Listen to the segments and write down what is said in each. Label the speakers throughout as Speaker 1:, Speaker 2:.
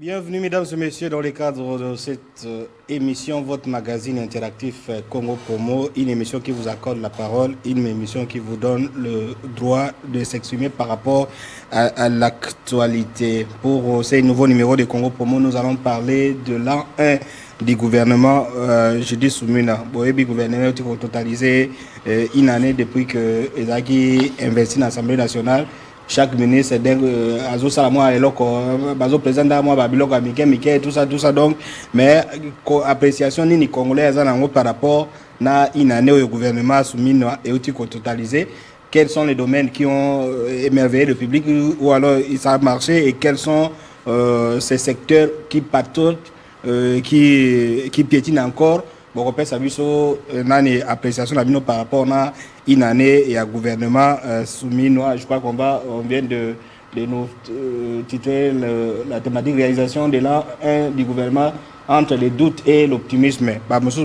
Speaker 1: Bienvenue mesdames et messieurs dans le cadre de cette émission, votre magazine interactif Congo Promo, une émission qui vous accorde la parole, une émission qui vous donne le droit de s'exprimer par rapport à l'actualité. Pour ces nouveaux numéros de Congo Promo, nous allons parler de l'an 1 du gouvernement Judith Suminwa. Le gouvernement a totalisé une année depuis que Ezaki investit dans l'Assemblée nationale. Chaque ministre azo salamo eloko bazo président moi babiloko amike tout ça donc mais appréciation ni congolais zanango par rapport na une année au gouvernement Suminwa et outil totalisé, quels sont les domaines qui ont émerveillé le public ou alors ça a marché et quels sont ces secteurs qui patautent qui piétinent encore. Bon, on peut savoir une appréciation par rapport à une année et à gouvernement Suminwa. Je crois qu'on vient de nous titrer la thématique réalisation de l'an 1 du gouvernement entre les doutes et l'optimisme. Nous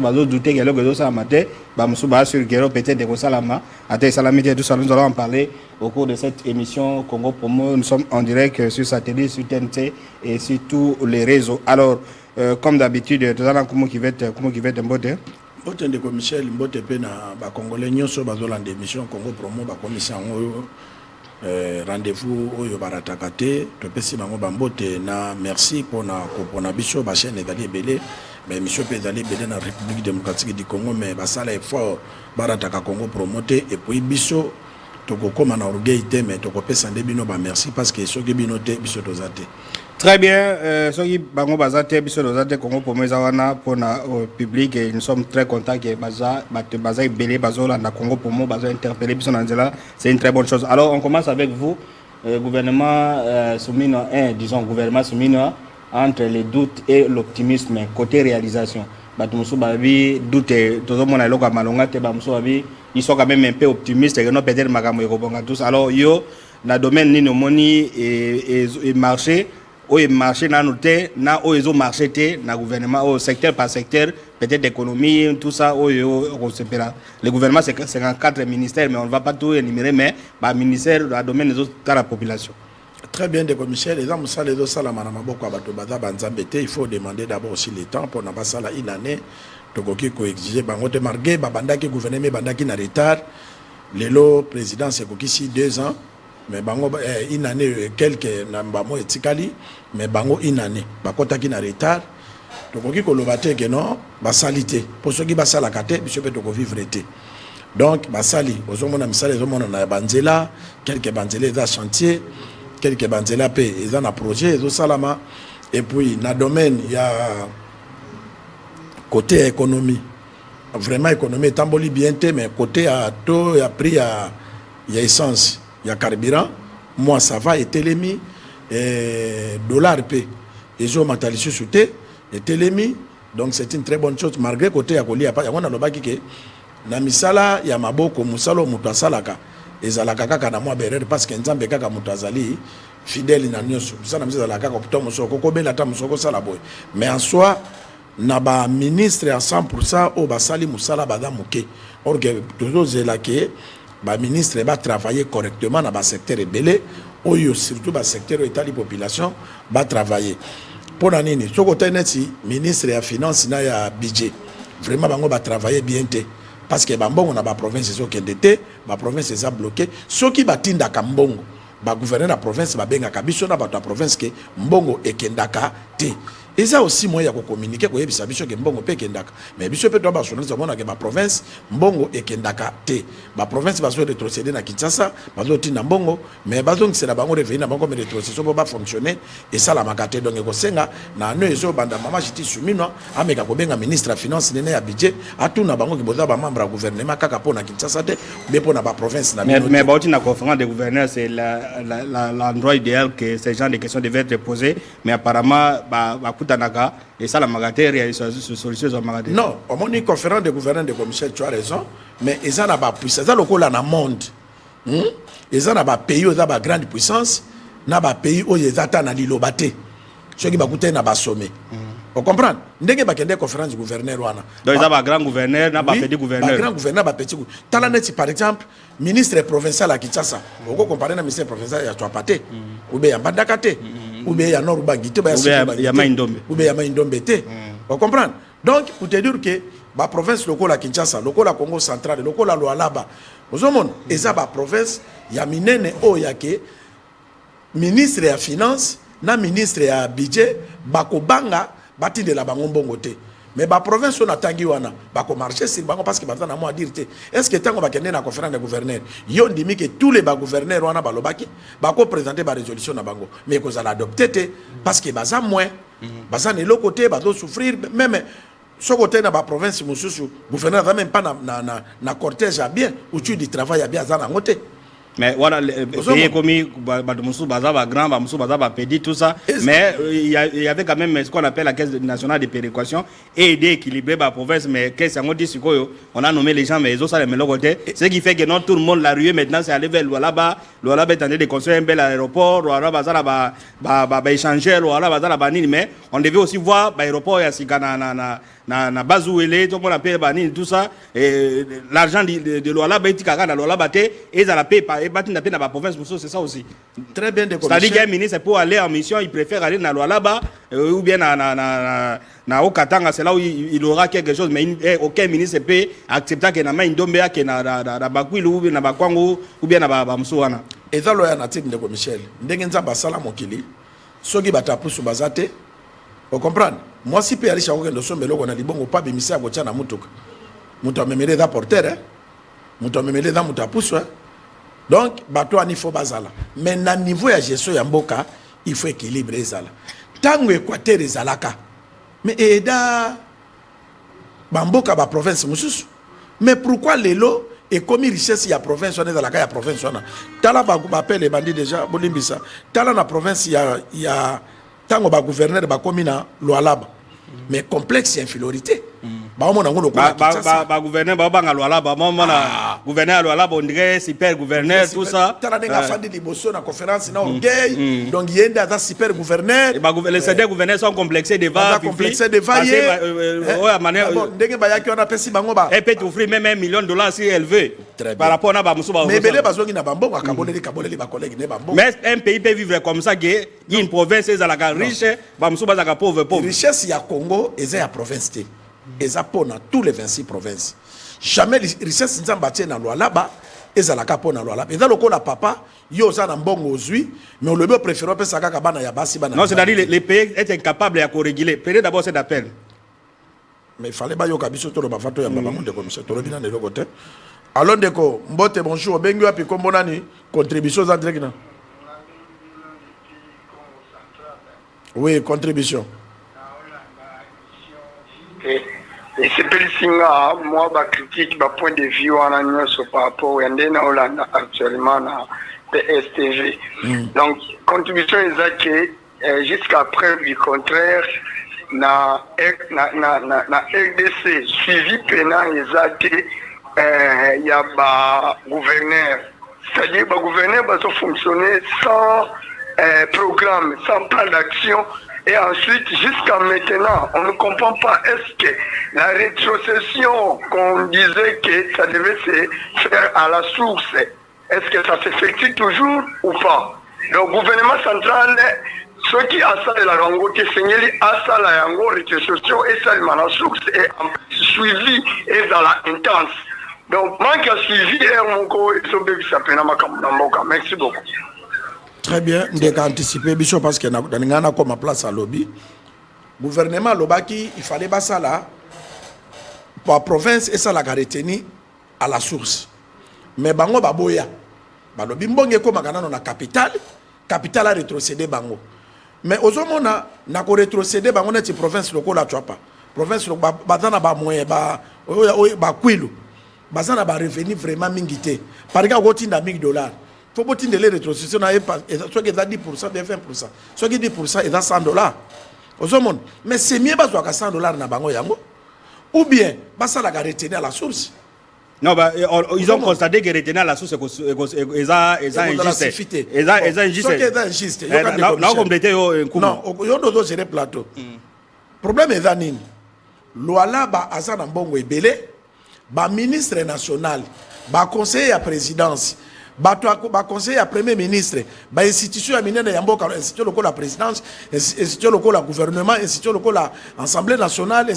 Speaker 1: allons en parler au cours de cette émission Congo Promo. Nous sommes en direct sur satellite, sur TNT et sur tous les réseaux. Alors, comme d'habitude, tout à l'heure, comment qui va être un botte?
Speaker 2: Botte de Michel, botte pe na ba Congolais nyonso bazolanda émission Congo Promo ba commission rendez-vous oyo baratakate to pesi bango bambote na merci pour na biso ba chaîne ezali belé mais émission pe ezali belé na République démocratique du Congo mais basala effort barataka Congo Promoté et puis biso tokokoma na orgueil te mais tokopesa nde bino ba merci parce que soki bino te biso tozate.
Speaker 1: Très bien, soki bango bazate biso tozate Congo Promo zawana pour na public et nous sommes très contents que baza belé bazola na Congo Promo bazo interpeller biso na nzela, c'est une très bonne chose. Alors on commence avec vous, gouvernement Suminwa 1, disons gouvernement Suminwa entre les doutes et l'optimisme côté réalisation. Batumusu babi doute tout le monde a loka malonga te bamusu babi ils sont quand même un peu optimistes et non peut-être makambo ekobonga tous. Alors yo na domaine ni no moni et marché au marché na noté na au ils marché té na gouvernement au secteur par secteur peut-être économie tout ça au on se pera le gouvernement c'est 54 ministères mais on ne va pas tout énumérer mais ba ministère dans domaine des autres la population.
Speaker 2: Très bien, de commissaire, les hommes ça les deux salles il faut demander d'abord aussi le temps pour n'avoir ça une année. Tokoki ko exiger bango te marqué babanda qui gouvernement banda qui na retard. Le président c'est koki si 2 ans mais bango une année quelques nambamo etikali mais bango une année bakota qui na retard. Tokoki ko lobate que non basalité pour ceux qui basala kate biso pe toko vivre été. Donc basali ozomona misala ozomona na banzela quelques banzela dans chantier quelques banzela pe ils ont un projet ils ont salama et puis dans domaine il y a côté économie vraiment économie tamboli bien mais côté à taux il y a prix il y a essence il y a carburant moi ça va et télémi et dollar pe ils ont matériel sauté et télémi donc c'est une très bonne chose malgré côté à colia pas il y a on a lobaki que na misala ya maboko musalo mutasalaka ezalaka kaka na mwa berere parce que nzambe kaka mutazali fidèle na nyonso sana mzala kaka puto musoko ko bela ta musoko sala boy mais en soi na ba ministre à 100% au basali musala bada muke or que toujours zela que ba ministre ba travailler correctement na ba secteur ebele oyo surtout ba secteur état population ba travailler pour nini soko teneti ministre ya finance na ya budget vraiment bango ba travailler bien te parce que bambongo na ba province zo kendete ba province za bloqué ceux qui batinda ka mbongo ba gouverneur la province ba benga kabiso na ba province ke mbongo ekendaka te et ça aussi moi ya ko communiquer ko yebisa biso ke mbongo pe kendaka mais biso pe to ba journaliste mona ke ba province mbongo ekendaka te ba province ba zo retrocéder na Kinshasa ba zo tinda mbongo mais ba zo ngisela bango revenir na bango mais retrocession ba fonctionner et ça la makate donc ko senga na no ezo banda mama Judith Suminwa ameka ko benga ministre ya finance nene ya budget atuna bango ki boza ba membre ya gouvernement kaka po na Kinshasa te mais po na ba province na
Speaker 1: mais ba na conférence des gouverneurs c'est l'endroit idéal que ces gens de questions devaient être posées mais apparemment Tanaka et ça la magatérie il y a une solution aux magatérie.
Speaker 2: Non, au moins une conférence de gouverneurs de commissaire tu as raison mais ils en a pas puissance ça le col dans monde. Ils en a pas pays aux ba grande puissance na ba pays où ils attendent na lilobaté. Ceux qui ba coûter na ba sommet. On comprend. Ndenge ba kende conférence du gouverneur wana.
Speaker 1: Donc ils a ba grand gouverneur na ba petit gouverneur.
Speaker 2: Ba grand gouverneur ba petit gouverneur. Talaneti par exemple ministre provincial à Kinshasa. On peut comparer na ministre provincial ya Chouapate ou bien Bandakate. ou bien il y a Nord Bangui,
Speaker 1: ou bien il y a Maïndombe.
Speaker 2: Ou bien il y a Maïndombe. Vous comprenez? Donc, pour te dire que la province locale à Kinshasa, locale à Congo central, locale à Lualaba, vous avez et ça, la province, il y a Minene Oyake, ministre de la finance, na ministre de budget, Bakobanga, bati de la Bangombongote. Mais la province, on a tangi wana, bako marché sur bango parce que maintenant, on a dit, est-ce que tango bakende na conférence de gouverneurs, yon dit que tous les gouverneurs wana balobaki, bako présenter ba résolution na bango, mais qu'on a adopté parce que baza moins, baza ne l'autre côté, bazo souffrir, même ce côté na ba province, monsieur, gouverneur va même pas na cortège à bien, ou tu dis travail à bien, zana ngote.
Speaker 1: Mais voilà, les pays commis, Moussou Bazaba grand, Moussou Bazaba Pédi, tout ça. Mais il y avait quand même ce qu'on appelle la caisse nationale de péréquation et d'équilibrer la province. Mais qu'est-ce qu'on dit, on a nommé les gens, mais ils ont ça le côté. Ce qui fait que non, tout le monde l'a rué maintenant, c'est aller vers Lualaba. Lualaba est en train de construire un bel aéroport. Lualaba va échanger, Lualaba va banir. Mais on devait aussi voir l'aéroport, il y a na bazou ele tout le monde appelle banine tout ça et l'argent de Lualaba est kaka na Lualaba et ça la paye pas et bati na paye na ba province c'est ça aussi
Speaker 2: très bien.
Speaker 1: C'est-à-dire qu'un ministre pour aller en mission il préfère aller na Lualaba ou bien na Okatanga, c'est là où il aura quelque chose, mais aucun ministre peut accepter que na Maïndombe que na Bakwilu ou bien na Bakwango ou bien na Bamsouana.
Speaker 2: Et ça loya na type de Michel ndenge nzamba sala mokili soki batapusu bazate. Vous comprenez? Moi, si Pierre Richard Ogen de son melo, on a dit bon, pas bimisi à Gotia na Moutouk. Mouta me mêlé d'un porteur, hein? Mouta me mêlé d'un moutapousse, hein? Donc, bateau à niveau bazala. Mais na niveau ya gestion yamboka, il faut équilibrer ça. Tango Équateur et Zalaka. Mais Eda Bamboka ba province Moussous. Mais pourquoi les lots et comme richesse il y a province on est dans la caille province on a. Tala ba appelle les bandits déjà bolimbisa. Tala na province il y a tango ba gouverneur ba komina Lualaba. Mais complexe infériorité. Ba
Speaker 1: gouverneur ba banga Lualaba gouverneur Lualaba on dirait super gouverneur tout ça.
Speaker 2: Tala nga fandi liboso na conférence na gay. Donc yenda za super gouverneur.
Speaker 1: Les CD gouverneurs sont complexés devant
Speaker 2: complexés devant ndenge ba yaki on a pesi bango ba.
Speaker 1: Et peut offrir même $1 million si elle veut. Par rapport na ba musuba.
Speaker 2: Mais belé bazongi na bambongo akaboleli ba collègues ne bambongo.
Speaker 1: Mais un pays peut vivre comme ça que une province est la riche, ba musuba za pauvre.
Speaker 2: Richesse ya Congo et ya province té. Et ça pour tous les 26 provinces. Jamais richesse nzamba tie na Lualaba et ça la capo na Lualaba. Et dans le cas la papa, yo ça na mbongo ozui, mais on le préfère pas ça kaka bana ya basi bana.
Speaker 1: Non, c'est-à-dire les pays est incapable à réguler. Prenez d'abord cet appel.
Speaker 2: Mais il fallait pas yo kabiso to ba fato ya baba monde comme ça. To le bina de côté. Alors ndeko, mbote bonjour, bengi wapi kombo nani contribution za direct na. Oui, contribution.
Speaker 3: Et c'est Pelsinga, moi, ma critique, ma point de vue, on a par rapport à Hollande actuellement à PSTV. Donc, contribution est que jusqu'à preuve du contraire, na RDC, suivi pénal il y a un gouverneur. C'est-à-dire que le gouverneur va fonctionner sans programme, sans plan d'action. Et ensuite, jusqu'à maintenant, on ne comprend pas est-ce que la rétrocession qu'on disait que ça devait se faire à la source, est-ce que ça s'effectue toujours ou pas? Donc, le gouvernement central, ceux qui ont ça de la rango, qui seigneli a ça la rango, rétrocession et ça à la source et suivi et dans la intense. Donc, manque à suivi et mon co et son bébé s'appelle Namakamboka. Merci beaucoup.
Speaker 2: Très bien, on a anticipé parce que dans a comme place à lobby. Gouvernement lobaki, il fallait pas ça là pour la province et ça la retenu à la source. Mais bango baboya. Ba lobby mbonge ko magana na capitale a rétrocédé bango. Mais ozomona na ko rétrocédé bango na ti province lokola tuapa. Province bazana ba moyen ba kwilu. Bazana ba revenu vraiment mingité. Par exemple $10 000. Il faut que les rétrocessions soit qu'ils 10%, bien 20%. Soit qu'ils 10%, ils $100. Mais c'est mieux que $100 na bango yango. Ou bien, ça la retenir à la source.
Speaker 1: Non, ils ont constaté que retenir à la source est injuste. Ils
Speaker 2: injuste.
Speaker 1: Non, complété
Speaker 2: non, ils ont gérer plateau. Problème est nini. Loala ba azana mbongo ebele, ba ministre national, ba conseiller à présidence. ba conseiller à premier ministre ba institution ya minene ya mboka institution lokola la présidence institution lokola la gouvernement institution lokola la assemblée nationale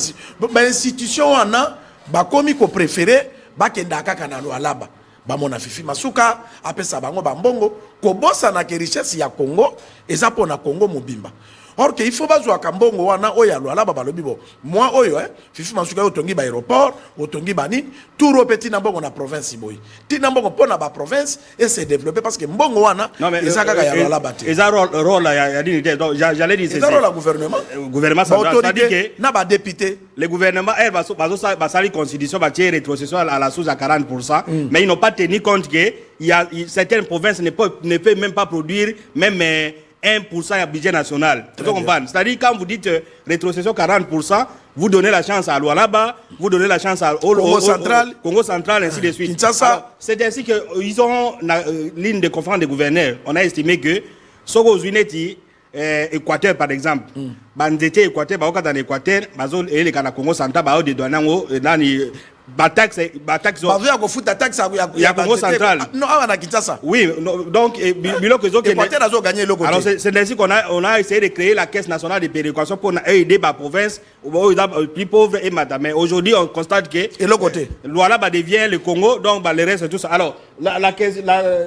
Speaker 2: ba institution wana ba komi ko préférer ba kenda kaka na Lualaba ba mona Fifi Masuka apesa bango ba mbongo ko bossa na ke richesse ya Congo eza pona Congo mobimba. Or que il faut bazwa kambongo wana oya Lualaba balobi bo moi oyo Fifi Masuka otongi ba aéroport otongi bani tout repeti na mbongo na province boy ti na mbongo pona ba province et se développer parce que mbongo wana eza kaka ya Lualaba te
Speaker 1: eza rôle ya dignité donc j'allais dire c'est
Speaker 2: eza rôle gouvernement
Speaker 1: central c'est-à-dire que
Speaker 2: na ba député
Speaker 1: le gouvernement elle va sali constitution va tirer rétrocession à la source à 40% mais ils n'ont pas tenu compte que il y a certaines provinces ne peuvent même pas produire même 1% à budget national. Tu comprends? C'est-à-dire quand vous dites rétrocession 40%, vous donnez la chance à Lualaba, vous donnez la chance à
Speaker 2: Congo central,
Speaker 1: ainsi de suite.
Speaker 2: C'est
Speaker 1: ainsi qu'ils ont ligne de conférence des gouverneurs. On a estimé que Sogo Zuneti, Équateur par exemple, Bandete Équateur, dans l'Équateur, Bazol et les Congo central, Bao de Douanango, Batax ya Congo central.
Speaker 2: Non, à Kinshasa.
Speaker 1: Oui, donc alors c'est ainsi qu'on a essayé de créer la caisse nationale de péréquation pour aider la province plus pauvre et madame. Mais aujourd'hui on constate que
Speaker 2: et le côté
Speaker 1: Lualaba devient le Congo donc le reste tout ça. Alors la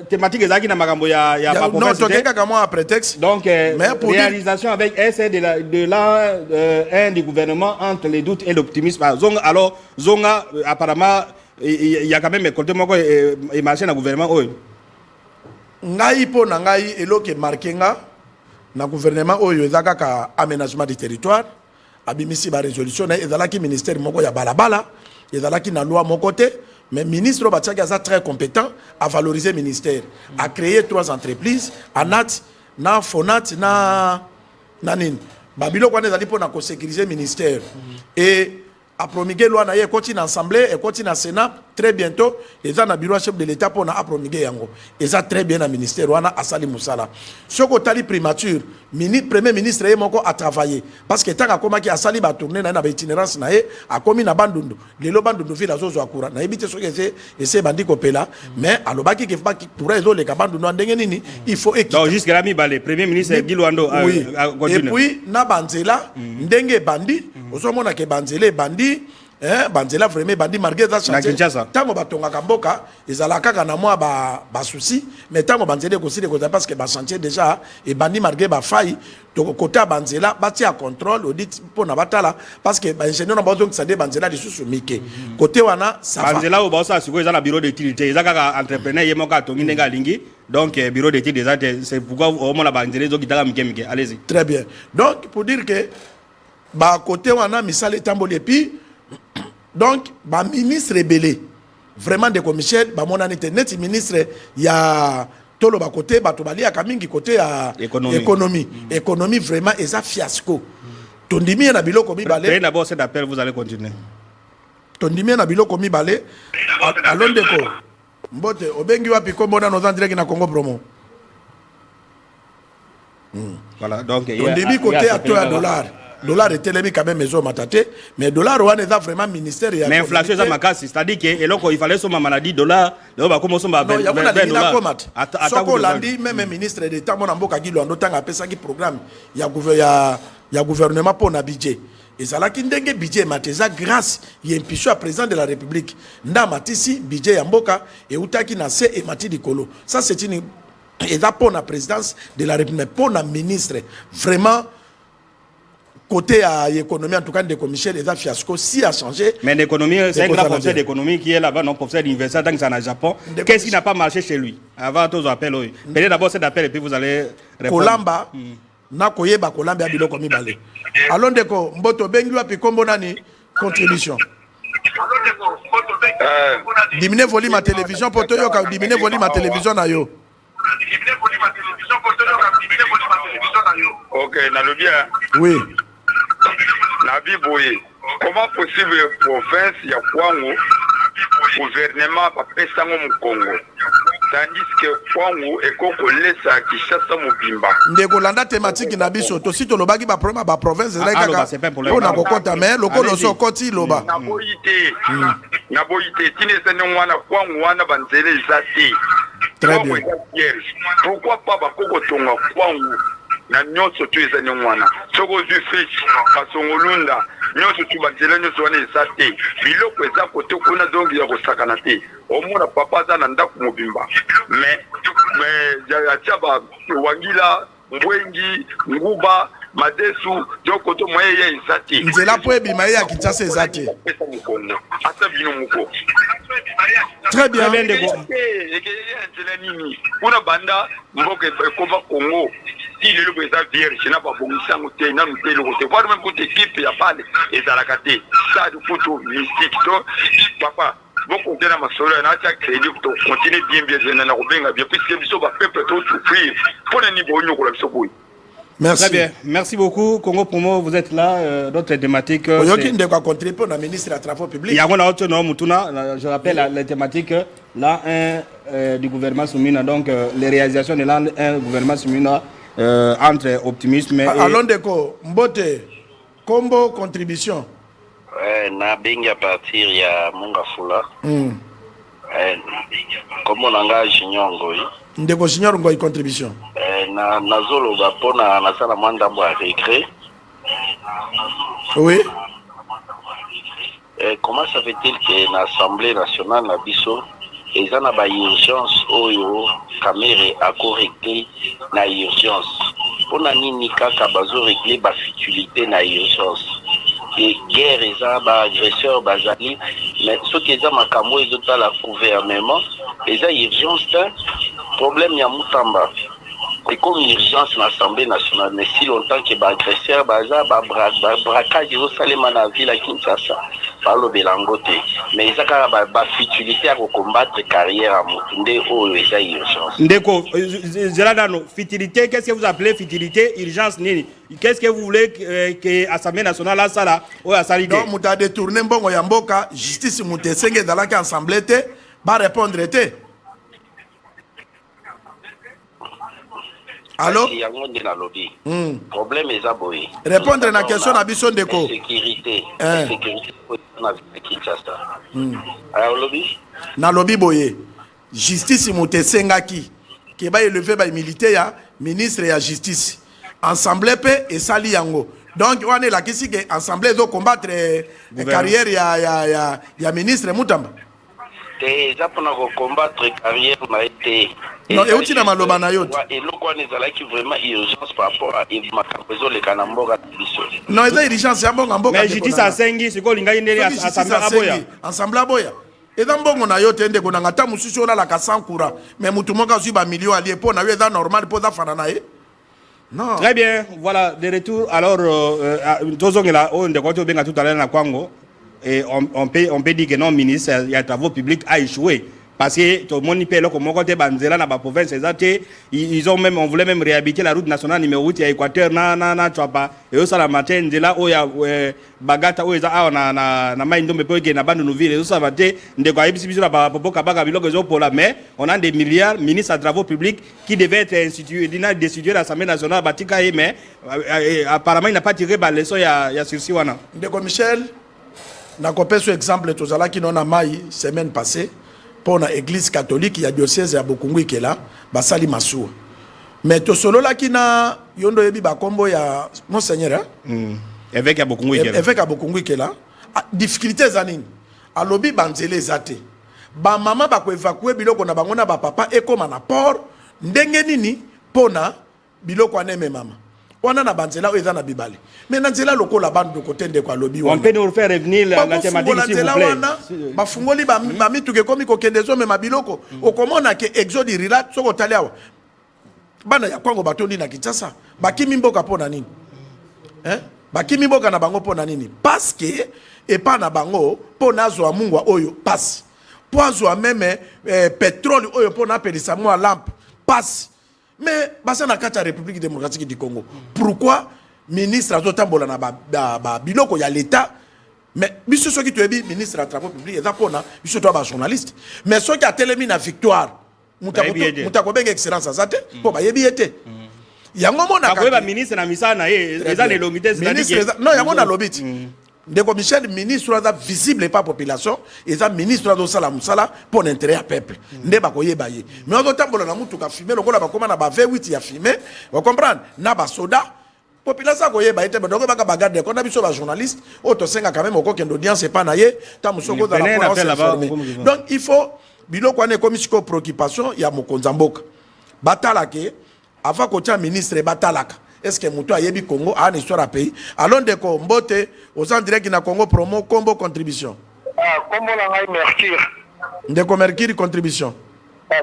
Speaker 1: thématique est qui na makambo ya
Speaker 2: ma province. Non, tokenga kama un prétexte.
Speaker 1: Donc réalisation avec essai un du gouvernement entre les doutes et l'optimisme. Alors Zonga apparemment il y a quand même un côté moko et marché na gouvernement oyo
Speaker 2: ngai po na ngai eloke markenga na gouvernement oyo ezaka ka aménagement du territoire abimisi ba résolution na ezalaki ministère moko ya balabala ezalaki na loi moko te mais ministre Batiaki aza très compétent à valoriser ministère à créer 3 entreprises ANAT na FONAT na nini babilo kwa ezali po na ko sécuriser ministère et a promulgué loi na ye continue assemblée et continue sénat très bientôt et ça na bureau chef de l'état pour na a promulgué yango et ça très bien na ministère wana asali musala soko tali primature premier ministre ye moko a travaillé parce que tant akoma ki asali ba tourner na ba itinérance na ye akomi na bandundu lelo bandundu vila zozo akura na ebité soki ese bandi kopela mais alobaki ke fa pour ezo le kabandundu ndenge nini il faut équipe
Speaker 1: donc jusqu'à la mi balé premier ministre Gilwando
Speaker 2: et puis na banzela ndenge bandi osomona ke banzela bandi banzela vraiment bandi marqué za chantier tango batonga kamboka ezala kaka na moi ba souci mais tango banzela ko sile ko parce que ba chantier déjà et bandi marqué ba faille to côté banzela bati à contrôle audit pour na batala parce que ba ingénieur na bazong sande banzela de sous mike côté wana ça
Speaker 1: banzela o ba ça siko ezala bureau d'étude ezala kaka entrepreneur yemo ka tongi ndenga lingi donc bureau d'étude déjà c'est pourquoi au moins la banzela zo kitaka mike allez-y
Speaker 2: très bien donc pour dire que ba côté wana misale tamboli et puis donc ba ministre rebellé vraiment de commissaire ba monanite net ministre ya tolo ba côté ba to bali ya kamingi côté ya économie vraiment eza fiasco tondimi na biloko mi balé
Speaker 1: d'abord cet appel vous allez continuer
Speaker 2: tondimi na biloko mi balé alondeko mbote obengi wapi kombo na nozan direct na Congo promo
Speaker 1: voilà donc
Speaker 2: tondimi côté à toi dollar est tellement quand même maison matate mais dollar on est vraiment ministère
Speaker 1: mais inflation ça makasi c'est-à-dire que eloko il fallait ma maladie dollar là ba comment somba 20 dollars
Speaker 2: soko landi même ministre d'état mon mboka Gilwando tanga pesa ki programme ya gouvernement pour na budget et ça là qui ndenge budget mateza grâce il impulsion à président de la République nda matisi budget ya mboka et utaki na se et mati dikolo ça c'est une et là pour la présidence de la République pour la ministre vraiment côté à l'économie, en tout cas, des commissaires, les fiasco, si a changé.
Speaker 1: Mais l'économie, c'est un grand professeur d'économie qui est là-bas, non professeur d'université, tant que c'est en Japon. Qu'est-ce qui n'a pas marché chez lui? Avant tous les appels, oui. Prenez d'abord cet appel et puis vous allez répondre.
Speaker 2: Kolamba, na koyeba Kolamba ya biloko mibale. Allons deko, mboto bengiwa pi kombo nani contribution. Diminuer volume à télévision pour toi, diminuer volume à télévision na yo.
Speaker 3: Ok, Nalobia.
Speaker 2: Oui.
Speaker 3: Nabi Boye, comment possible province ya Kwango gouvernement pa pesa ngo mu Congo tandis que Kwango ekoko lesa Kinshasa mobimba
Speaker 2: ndeko landa thématique na biso to sito lobaki ba problème ba province là kaka on a kokota mais lokolo so koti loba
Speaker 3: na boyite tinese ne mwana Kwango wana banzele zati
Speaker 2: Très bien.
Speaker 3: Pourquoi pas bakoko tonga kwangu na nyonso tu ezali mwana soko zu fish kasongolunda nyonso tu banzela nyonso wana eza te biloko eza kote kuna dongi ya kosakana te omona papa aza na ndako mobimba mais atia wangila mbwengi nguba madesu donc to moye ya eza te
Speaker 2: nzela po ebima ye ya Kinshasa eza te
Speaker 3: ata bino moko
Speaker 2: très bien
Speaker 3: kuna banda mboka ekova Congo si le lobe eza vierge na babongisango te nanu te eloko te voire même kote équipe ya pale ezalaka te ça de photo mystique to papa beaucoup de masolo na atia crédit to continuer bien na kobenga bien puisque biso ba peuple to souffrir pour le niveau nyokola biso boy.
Speaker 2: Merci.
Speaker 1: Très bien. Merci beaucoup. Congo Promo, vous êtes là. D'autres thématiques.
Speaker 2: Je contribuer pour le ministre des Travaux publics.
Speaker 1: Je rappelle les thématiques. Là, du gouvernement Soumina. Donc, les réalisations de l'un gouvernement Soumina entre optimisme et.
Speaker 2: Allons déco. Mbote. Combo contribution.
Speaker 4: Na bengi à partir ya Munga Fula. Comme on engage Nyongo.
Speaker 2: Ndeko Junior Ngoy contribution.
Speaker 4: Na zolo ba pona na sala mwanda mwa récré.
Speaker 2: Oui.
Speaker 4: Comment ça fait-il que l'Assemblée nationale na biso ezana ba urgence oyo kamere a correcté na urgence. Pona nini kaka bazo régler ba futilité na urgence. Et guerre eza ba agresseur bazali mais ce qui eza makambo ezota la gouvernement eza urgence problème ya Mutamba. Et comme urgence dans l'Assemblée nationale, mais si longtemps que les agresseurs, les braquages, ils ont salé la ville à Kinshasa, par le Belangote. Mais ils ont la futilité à combattre carrière à Mutunde ou ils ont urgence.
Speaker 1: Ndeko, Zeladano, futilité, qu'est-ce que vous appelez futilité, urgence, nini? Qu'est-ce que vous voulez que l'Assemblée nationale a ça là?
Speaker 2: Donc, vous avez détourné Mbongo Yamboka, justice Moutesenge dans l'Assemblée, va répondre. Allô?
Speaker 4: Problème est aboyé.
Speaker 2: Répondre à la question à Bisson Deko.
Speaker 4: Sécurité. Sécurité. Alors, lobby?
Speaker 2: Na lobby boye. Justice Moutesengaki. Qui va élever par militaire, ministre et la justice. Assemblée paix et sali yango. Donc, on est là qui dit que l'Assemblée doit combattre la carrière ya ministre Moutamba.
Speaker 4: Et ça pour nous combattre carrière m'a été.
Speaker 2: Non, et où tu n'as mal au banayot?
Speaker 4: Et l'eau qu'on est là qui vraiment urgence par rapport à ma campagne les canamboga.
Speaker 2: Non, il y a urgence à bon amboga.
Speaker 1: Mais justice à Sengi, c'est quoi l'ingénierie Assemblée Aboya?
Speaker 2: Assemblée Aboya. Et dans bon on a yo tende ko ngata mususu la kasankura. Mais mutumoka suba million allié pour na weda normal pour da fananae. Non.
Speaker 1: Très bien, voilà, de retour. Alors, Tozongela, on de quoi tu benga tout à l'heure na Kwango. Et on peut dire que non, ministre, il y a travaux publics a échoué. Parce que tout le monde peut le comment côté Banzela dans la province, ils ont même, on voulait même réhabiliter la route nationale numéro 8 à Équateur, tu vois pas. Et aussi la matin, de là où il y a Bagata, où il y a na main d'homme pour que na bande nouvelle, et ça va te, de quoi il y a pas pour Kabaga Biloko pour la mer. On a des milliards ministres à travaux publics qui devaient être institués, décidés à l'Assemblée nationale, Batika, mais apparemment il n'a pas tiré la leçon, il y a sursis.
Speaker 2: Ndeko Michel, na kopé ce exemple tout ça là qui n'en a maï semaine passée. Pour l'église catholique, il y a diocèse à Bokungu qui est là, Basali Masou. Mais tout solo là qui n'a yondo yebi bakombo ya monseigneur
Speaker 1: évêque à Bokungu qui est là.
Speaker 2: Évêque à Bokungu qui est là. Difficulté zanini. A lobi banzele zate. Ba mama ba ko évacuer biloko na bangona ba papa et comme na port ndenge nini pona biloko aneme mama. On a banzela ou na bibali. Mais nanzela loko la bande de côté de quoi lobby.
Speaker 1: On peut nous faire revenir la thématique s'il vous plaît.
Speaker 2: Ba fungoli ba mitu ke komi ko kendezo me mabiloko. O komona ke exode rilat soko taliawa. Bana ya kwango batondi na Kinshasa. Ba kimi mboka pona nini? Ba kimi mboka na bango pona nini? Parce que et pas na bango pona zo mungwa oyo passe. Poazo même pétrole oyo pona pelisa mo lampe passe. Mais basa na kata République démocratique du Congo. Pourquoi ministre azotambola na ba biloko ya l'état mais biso soki to ebi ministre des travaux publics eza pona biso to ba journaliste mais soki a telemi na victoire mutako benga excellence azate po ba yebi ete yango mona
Speaker 1: ka ba ministre na misana eza le longité
Speaker 2: c'est-à-dire non yango na lobiti Ndeko Michel, ministre est visible et pas population, et ça ministre de Sala Moussala pour l'intérêt à peuple. Ndeba koye baye. Mais en d'autant que l'on a tout filmé, le gars comme on a V8 a filmé, vous comprenez? Naba soda. Population koye baye te donc baka bagarde quand on a vu sur la journaliste, auto senga quand même au coquin d'audience et pas naïe, ta musoko dans la donc il faut bilo kwa ne komisiko préoccupation ya mokonzamboka. Batalake avant que tu ministre batalaka. Est-ce que Moutou a yebi Congo a une histoire à pays? Allons de Combote aux gens directs na Congo promo combo contribution.
Speaker 3: Combo la Mercure.
Speaker 2: Ndeko Mercure contribution.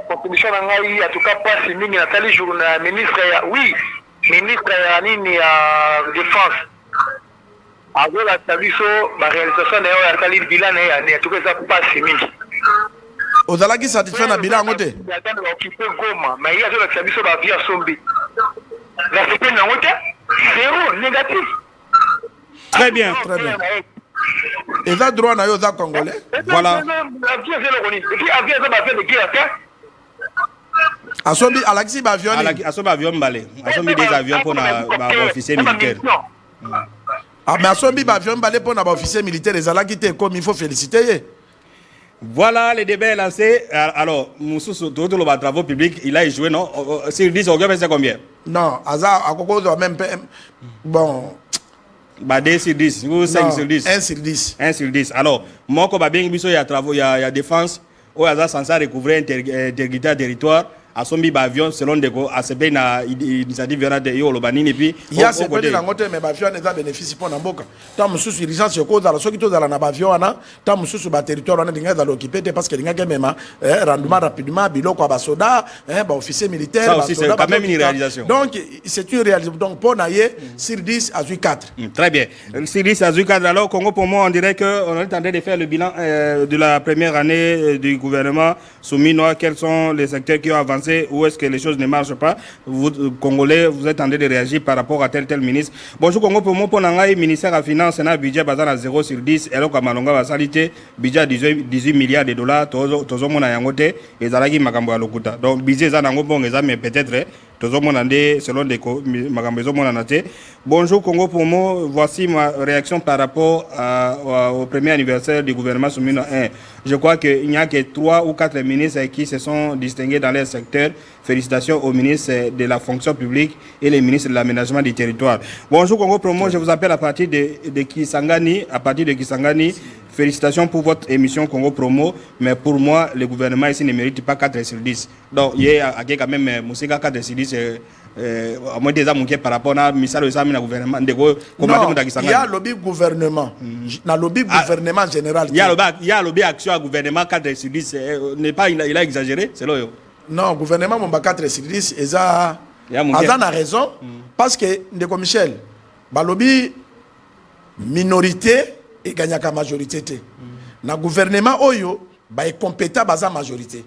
Speaker 3: Contribution na ngai en tout cas pas si mingi Nathalie journal ministre ya oui ministre ya nini ya défense. Avec la tabiso la réalisation na ya Nathalie bilan ya en tout cas ça pas si mingi.
Speaker 2: Ozalaki satisfait na bilan ngote?
Speaker 3: Ya tanda occupé Goma mais il y a la tabiso ba via Sombi. La CP n'a zéro négatif.
Speaker 1: Très bien.
Speaker 2: Très bien. Et ça droit na yo za congolais.
Speaker 1: Voilà.
Speaker 2: Asombi Alexis ba avion.
Speaker 1: Asombi avion balé. Asombi des avions pour na officier militaire.
Speaker 2: Ah mais Asombi ba avion balé pour na officier militaire les ala quitté comme il faut féliciter.
Speaker 1: Voilà, le débat est lancé. Alors, Moussou, tout le travaux publics, il a joué, non? Sur 10, on gagne combien?
Speaker 2: Non, Aza, à Coco, même. Bon.
Speaker 1: Bah, 2 sur 10, ou 5 sur 10?
Speaker 2: 1 sur 10.
Speaker 1: 1 sur 10. Alors, moi, comme bien, il y a travaux, il y a défense, où Aza censé recouvrir intégrité à territoire. À son avion selon des go à ce pays na initiative verra de yo lobanini puis
Speaker 2: il y a ce côté la ngote mais avion n'est pas bénéfice pour n'amboka tant musu urgence yo cause la soki to dans na avion ana tant musu ba territoire on dinga dans l'occupé parce que dinga même rendement rapidement biloko ba soda ba officier militaire
Speaker 1: ça aussi c'est quand même une réalisation
Speaker 2: donc c'est une réalisation donc pour naie sur 10 à 4
Speaker 1: très bien sur 10 à 4 alors Congo pour moi on dirait que on est en train de faire le bilan de la première année du gouvernement soumis quels sont les secteurs qui ont avancé où est-ce que les choses ne marchent pas. Vous, Congolais, vous êtes en train de réagir par rapport à tel ministre. Bonjour Congo, pour moi, pour le ministère de la Finance, on a un budget basé à 0 sur 10, et alors que Malonga va s'aliter, budget à 18 milliards de dollars, tout le monde a yangote, et Zalagi Makambo à l'Okuta. Donc, budget, ça n'a pas bon, mais peut-être, tout le monde a selon des Makambo, bonjour Congo, pour moi, voici ma réaction par rapport au premier anniversaire du gouvernement Soumino 1. Je crois qu'il n'y a que 3 ou 4 ministres qui se sont distingués dans leur secteur. Félicitations aux ministres de la fonction publique et les ministres de l'aménagement du territoire. Bonjour Congo Promo, je vous appelle à partir de Kisangani. À partir de Kisangani, félicitations pour votre émission Congo Promo. Mais pour moi, le gouvernement ici ne mérite pas 4 sur 10. Donc, il y a quand même Moussika 4 sur 10. À moins des amours par rapport à Missal Osami, le gouvernement.
Speaker 2: Non, il y a le lobby gouvernement. Dans le lobby gouvernement général. Il
Speaker 1: y a le lobby action à gouvernement 4 sur 10. Il a exagéré, c'est là.
Speaker 2: Non, le gouvernement, mon 4 sur 10, il a raison. Parce que, Ndeko Michel, le lobby minorité et gagne la majorité. Dans le gouvernement, il est compétent à la majorité.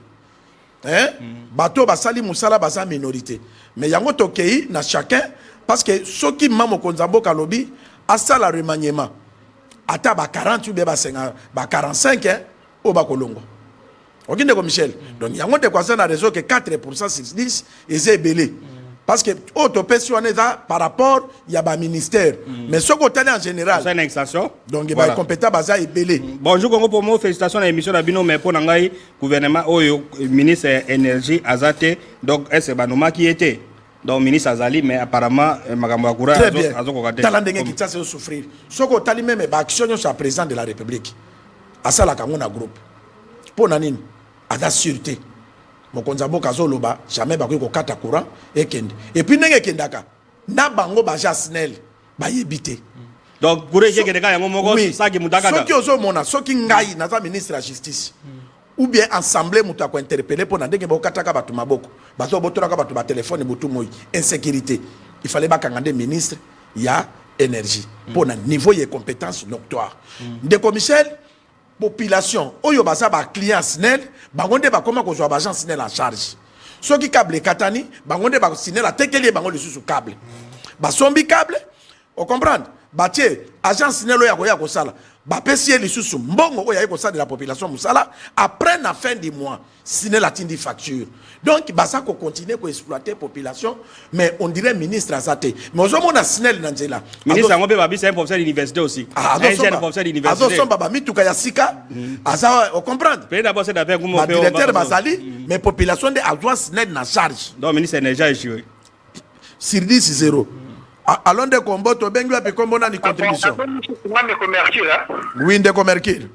Speaker 2: Bato basali musala basa minorité mais yango tokei na chacun parce que ceux qui mamo konzambo kalobi asa la remaniement ata ba 40 ou ba 50 ba 45 au ba kolongo okinde ko Michel donc yango te kwasa na raison que 4% sur 10 est belé parce que autopession est par rapport il y a ba ministère mais ce côté en général
Speaker 1: c'est une extension
Speaker 2: donc il va compétent basa est belé.
Speaker 1: Bonjour Congo pour moi, félicitations à l'émission d'Abino mais pour nangai gouvernement ministre énergie Azate donc est-ce banoma qui était donc ministre Azali mais apparemment Magambo Akura
Speaker 2: très bien talandenge qui ça souffrir ce côté même ba action sur président de la République asala kangona groupe pour nanine ada sûreté mokonzambo kazoloba jamais bakoki kokata courant ekende et puis ndenge kendaka na bango baja snel ba yebité
Speaker 1: donc pour que quelqu'un yango moko ça qui mutaka
Speaker 2: soki ozomona soki ngai naza ministre de la justice ou bien assemblée mutu ko interpeller pour ndenge bokataka batu maboko bazo botolaka batu ba téléphone butu moyi insécurité il fallait bakangande ministre ya énergie pour na niveau de compétence notoire Ndeko Michel population oyo baza ba client snel bangonde ba koma ko zo ba agent snel en charge soki câble katani bangonde ba snel a tekeli bango le sous câble ba sombi câble on comprendre batie agent snel oyo ya ko sala bapesi lisusu mbongo oyo aye kosala de la population musala après la fin du mois signer la tindi facture donc basa ko continuer ko exploiter population mais on dirait ministre azate mais ozomona sinel na nzela
Speaker 1: ministre yango pe babi c'est un professeur d'université aussi un jeune professeur d'université
Speaker 2: azosomba ba mituka ya sika aza on comprendre
Speaker 1: peut d'abord c'est d'affaire comme
Speaker 2: directeur bazali mais population de azwa sinel na charge
Speaker 1: donc ministre déjà échoué
Speaker 2: sur 10-0 allons de combat to bengi ape kombo na ni contribution oui ndeko Mercure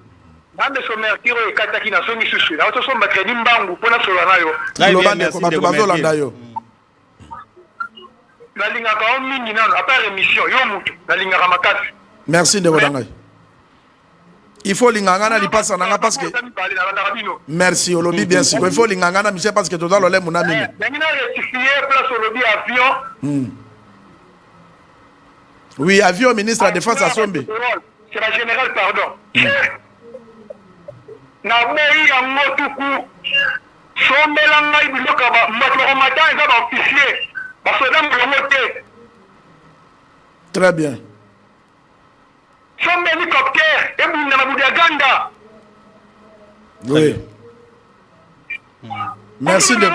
Speaker 3: Bande so Mercure e kataki na so misusu na to so makredi mbangu pona sola nayo
Speaker 2: lobande ko bato bazolanda yo
Speaker 3: la linga ka on mingi nano à part émission yo mutu la linga ka makasi
Speaker 2: merci ndeko dangai il faut lingangana li passa nanga parce que merci olobi bien sûr il faut lingangana monsieur parce que to dans le muna mimi
Speaker 3: ngina rectifier place olobi avion
Speaker 2: oui avion ministre de la défense à Sombe
Speaker 3: c'est la générale pardon na moi yango tuku sombela ngai biloka ba matoro matin za ba officier ba soda mbongo te
Speaker 2: très bien
Speaker 3: sombe hélicoptère et bunda na budia ganda
Speaker 2: oui merci de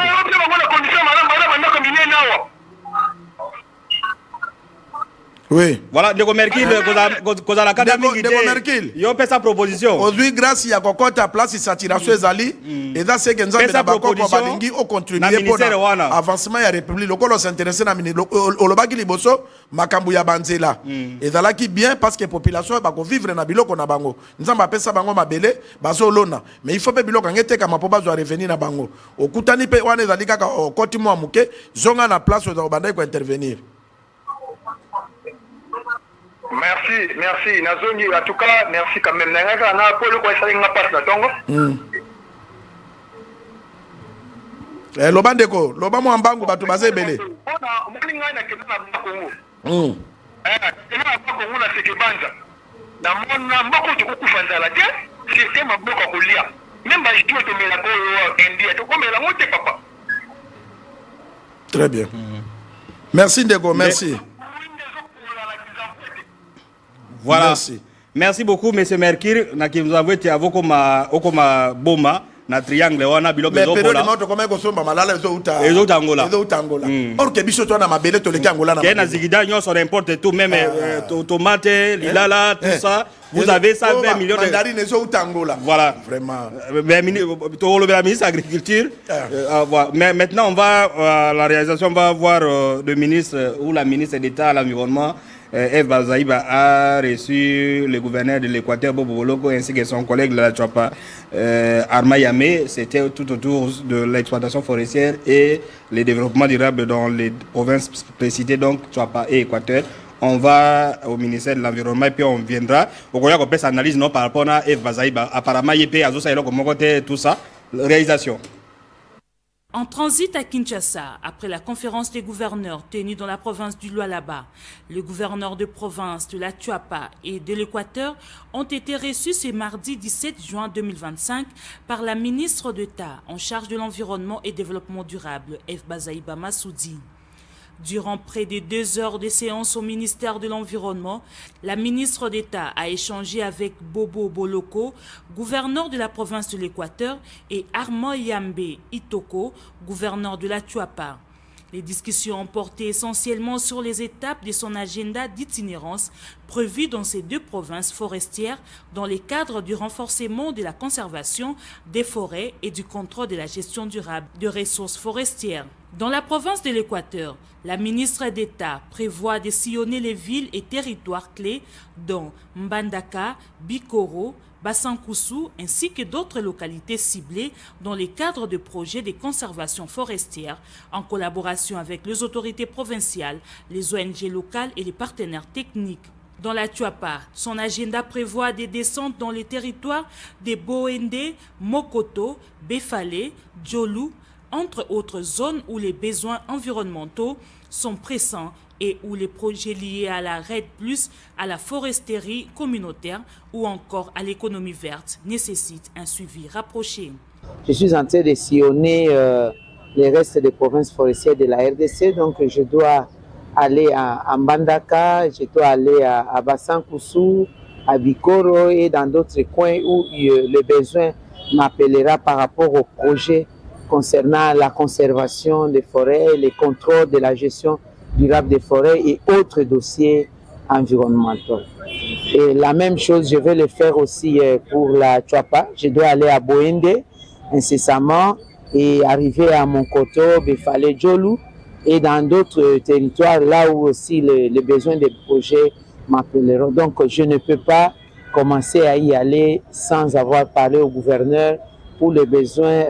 Speaker 2: oui.
Speaker 1: Voilà, Ndeko Mercure, cause à la académie, il fait sa proposition.
Speaker 2: Aujourd'hui, grâce à Kokota place, il saturation ezali. Et dans ce que nous avons bakoko balingi au contribuer pour l'avancement de la République. Le colo s'intéresse na mini. Au lobaki liboso, makambu ya banzela. Et dans là qui bien parce que la population va vivre na biloko na bango. Nous avons appelé ça bango mabele, baso lona. Mais il faut pas biloko ngete kama poba zo revenir na bango. Au kutani pe wane ezali kaka au koti mo amuke, zonga na place au bandai ko intervenir.
Speaker 3: Merci, merci. Nazongi, en tout cas, merci quand même. Nanga na polo ko esali nga passe na tongo.
Speaker 2: Lobandeko, lobamo ambangu batu bazebele.
Speaker 3: Ona mulinga na kena na Kongo. Kena na Kongo na sekebanja. Na mona mboko tukukufa nzala te, système mboko kolia. Même ba jito to mela ko India to ko mela ngote papa.
Speaker 2: Très bien. Merci Ndeko, merci.
Speaker 1: Voilà. Merci beaucoup, M. Mercure. Qui nous a envoyé à vous comme Boma, na triangle, on a biloko
Speaker 2: zopola. Mais période de montre comment somba malala
Speaker 1: les Angola.
Speaker 2: Or que biso to na mabele to leki Angola na.
Speaker 1: Kena zigida nyon so n'importe tout, même tomate, lilala, tout ça. Vous avez 120 millions de
Speaker 2: mandarines zo Angola.
Speaker 1: Voilà.
Speaker 2: Vraiment.
Speaker 1: To le ministre de l'Agriculture. Mais maintenant on va la réalisation, on va voir le ministre ou la ministre d'État à l'environnement. Eve Bazaïba a reçu le gouverneur de l'Équateur, Bobo Boloko, ainsi que son collègue de la Tchouapa, Arma Yamé. C'était tout autour de l'exploitation forestière et le développement durable dans les provinces précitées, donc Tchouapa et Équateur. On va au ministère de l'Environnement et puis on viendra. Au Koya, on peut s'analyser par rapport à Eve Bazaïba. Apparemment, il y a tout ça. Réalisation.
Speaker 5: En transit à Kinshasa, après la conférence des gouverneurs tenue dans la province du Lualaba, les gouverneurs de province de la Tchouapa et de l'Équateur ont été reçus ce mardi 17 juin 2025 par la ministre d'État en charge de l'environnement et développement durable, Eve Bazaïba Massoudi. Durant près de 2 heures de séance au ministère de l'Environnement, la ministre d'État a échangé avec Bobo Boloko, gouverneur de la province de l'Équateur, et Armand Yambe Itoko, gouverneur de la Tchouapa. Les discussions ont porté essentiellement sur les étapes de son agenda d'itinérance prévu dans ces 2 provinces forestières dans le cadre du renforcement de la conservation des forêts et du contrôle de la gestion durable de ressources forestières. Dans la province de l'Équateur, la ministre d'État prévoit de sillonner les villes et territoires clés dont Mbandaka, Bikoro, Bassankoussou ainsi que d'autres localités ciblées dans le cadre de projets de conservation forestière en collaboration avec les autorités provinciales, les ONG locales et les partenaires techniques. Dans la Tchouapa, son agenda prévoit des descentes dans les territoires de Boende, Mokoto, Befale, Djolou, entre autres zones où les besoins environnementaux sont pressants et où les projets liés à la RED+, à la foresterie communautaire ou encore à l'économie verte nécessitent un suivi rapproché.
Speaker 6: Je suis en train de sillonner les restes des provinces forestières de la RDC, donc je dois aller à Mbandaka, je dois aller à Bassankoussou, à Bikoro et dans d'autres coins où le besoin m'appellera par rapport au projet concernant la conservation des forêts, les contrôles de la gestion durable des forêts et autres dossiers environnementaux. Et la même chose, je vais le faire aussi pour la Tchouapa. Je dois aller à Boende incessamment et arriver à Monkoto, Befale, Djolu et dans d'autres territoires là où aussi les besoins des projets m'appelleront. Donc je ne peux pas commencer à y aller sans avoir parlé au gouverneur pour les besoins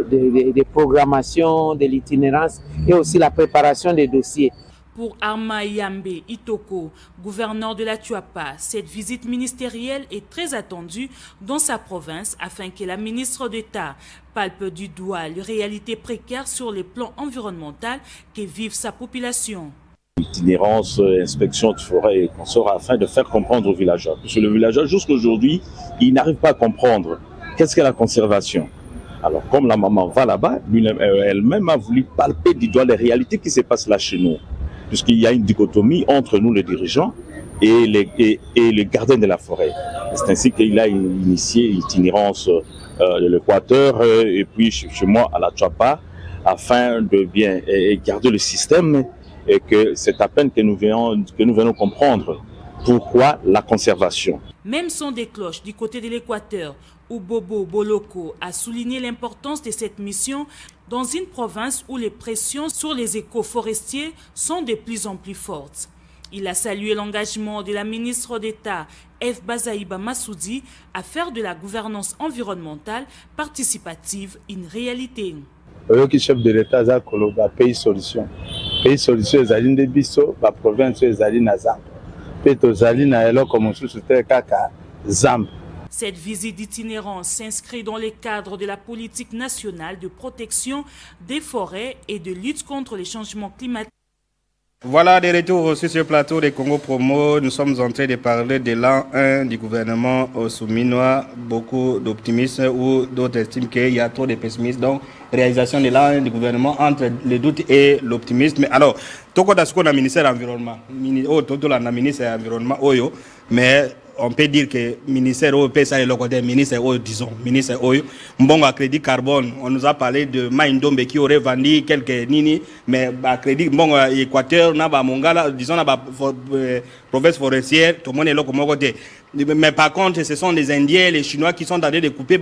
Speaker 6: de programmation, de l'itinérance et aussi la préparation des dossiers.
Speaker 5: Pour Arma Yambe Itoko, gouverneur de la Tchouapa, cette visite ministérielle est très attendue dans sa province afin que la ministre d'État palpe du doigt les réalités précaires sur les plans environnementaux que vive sa population.
Speaker 7: Itinérance, inspection de forêt et consorts afin de faire comprendre aux villageois. Parce que le villageois, jusqu'à aujourd'hui, il n'arrive pas à comprendre qu'est-ce qu'est la conservation. Alors, comme la maman va là-bas, elle-même a voulu palper du doigt les réalités qui se passent là chez nous. Puisqu'il y a une dichotomie entre nous, les dirigeants, et les gardiens de la forêt. C'est ainsi qu'il a initié l'itinérance de l'Équateur et puis chez moi à la Tchouapa, afin de bien garder le système et que c'est à peine que nous venons comprendre pourquoi la conservation.
Speaker 5: Même son des cloches du côté de l'Équateur, où Bobo Boloko a souligné l'importance de cette mission dans une province où les pressions sur les éco-forestiers sont de plus en plus fortes. Il a salué l'engagement de la ministre d'État F. Bazaïba Massoudi à faire de la gouvernance environnementale participative une réalité.
Speaker 8: Le chef de l'État a un pays solution. Pays solution est allé de Bisso, la province est allée à Zamb. Peut-être allé à Elo comme sous Kaka Zamb.
Speaker 5: Cette visite d'itinérance s'inscrit dans le cadre de la politique nationale de protection des forêts et de lutte contre les changements climatiques.
Speaker 1: Voilà, des retours sur ce plateau de Congo Promo. Nous sommes en train de parler de l'an 1 du gouvernement souminois. Beaucoup d'optimistes ou d'autres estiment qu'il y a trop de pessimistes. Donc, réalisation de l'an 1 du gouvernement entre le doute et l'optimisme. Mais alors, tout ce qu'on a ministère de l'environnement, tout le ministère de l'environnement, mais on peut dire que le ministère européen, c'est le côté ministère, disons, ministère OYO. Bon, à crédit carbone, on nous a parlé de Maïndombe qui aurait vendu quelques nini, mais à crédit, bon, Équateur, Mongala, disons, province forestière, tout le monde est là comme côté. Mais par contre, ce sont les Indiens, les Chinois qui sont en train de couper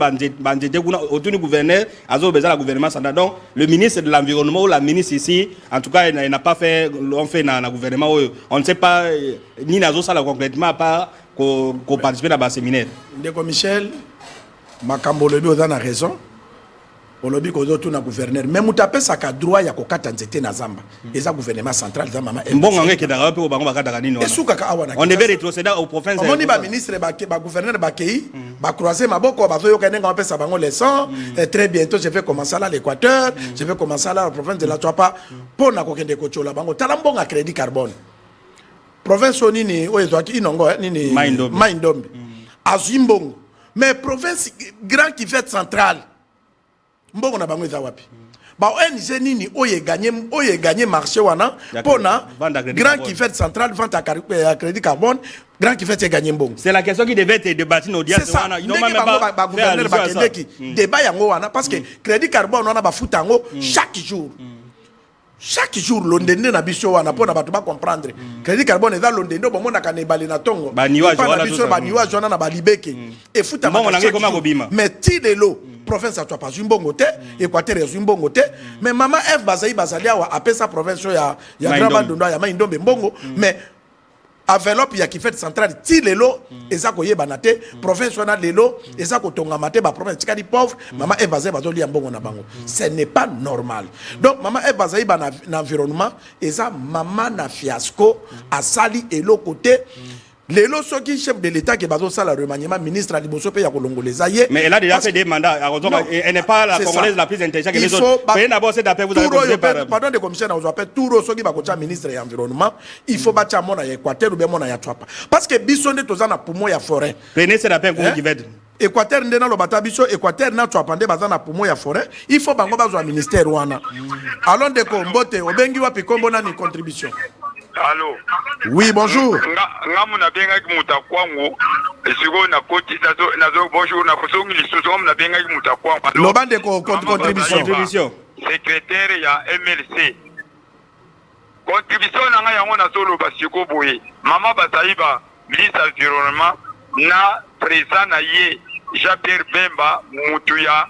Speaker 1: autour du gouverneur, la gouvernement. Donc, le ministre de l'Environnement ou la ministre ici, en tout cas, il n'a pas fait, on fait dans le gouvernement. On ne sait pas, ni Nazo ça concrètement, à part qu'on participe dans le séminaire.
Speaker 2: Ndeko Michel, Makambo Lobi a raison. On lobby ko zotu na gouverneur même mutape saka droit ya kokata nzete na Zamba eza gouvernement central za mama
Speaker 1: mbongo ngeke da pe bango bakata kanini on devait rétrocéder au province
Speaker 2: on dit ba ministre ba gouverneur ba kei ba croiser maboko ba zoyo kanenga pesa bango leçon très bientôt je vais commencer là l'Équateur je vais commencer là la province de la Tchouapa pour na kokende ko chola bango tala mbongo crédit carbone province nini o ezwaki inongo nini Maïndombe azimbongo mais province grand qui fait centrale mbongo na bango eza wapi ba ONG nini oye gagné marché wana pona grand qui fait central vente à crédit carbone grand qui fait gagner mbongo
Speaker 1: c'est la question qui devait être débattue dans l'audience
Speaker 2: wana non même ba gouverneur ba kendeki débat yango wana parce que crédit carbone wana ba futango chaque jour l'ondende na biso wana pona bato ba comprendre crédit carbone eza l'ondende bo mona kanebali na tongo
Speaker 1: ba niwa
Speaker 2: wana na ba libeke et futa mais ti de l'eau province à toi pas mbongo te Équateur mbongo te mais maman F bazali awa apesa province ya grand bandondo ya Maïndombe mbongo mais enveloppe ya qui fait centrale ti lelo eza koyeba na te province wana lelo eza kotongama te ba province tikali pauvre maman F bazali mbongo na bango ce n'est pas normal donc maman F bazali na environnement eza maman na fiasco asali elo côté Lelo soki chef de l'État qui bazo ça le remaniement ministre à Liboso pe ya kolongoleza ye
Speaker 1: mais elle a déjà fait des mandats elle n'est pas la congolaise la plus intelligente que les autres mais d'abord c'est d'après vous avez commencé par
Speaker 2: pardon de commission on appelle touro soki ba kocha ministre ya environnement il faut bacha mona ya Équateur ou bien mona ya Tchouapa parce que bisonde tozana poumon ya forêt
Speaker 1: prenez c'est d'après vous qui va
Speaker 2: Équateur ndena lo bata biso Équateur na Tchouapa nde bazana poumon ya forêt il faut bango bazwa ministère wana allons de kombote obengi wapi kombo na ni contribution.
Speaker 9: Allô.
Speaker 2: Oui, bonjour.
Speaker 9: Nga muna benga ki mutakwango siko na koti nazo bonjour na kosongi lisusu na benga mutakwa
Speaker 2: lobande ko contribution
Speaker 9: secrétaire ya MLC contribution na nga yango na solo basiko boye mama Bataiba ministre environnement na président na ye Jean-Pierre Bemba mutu ya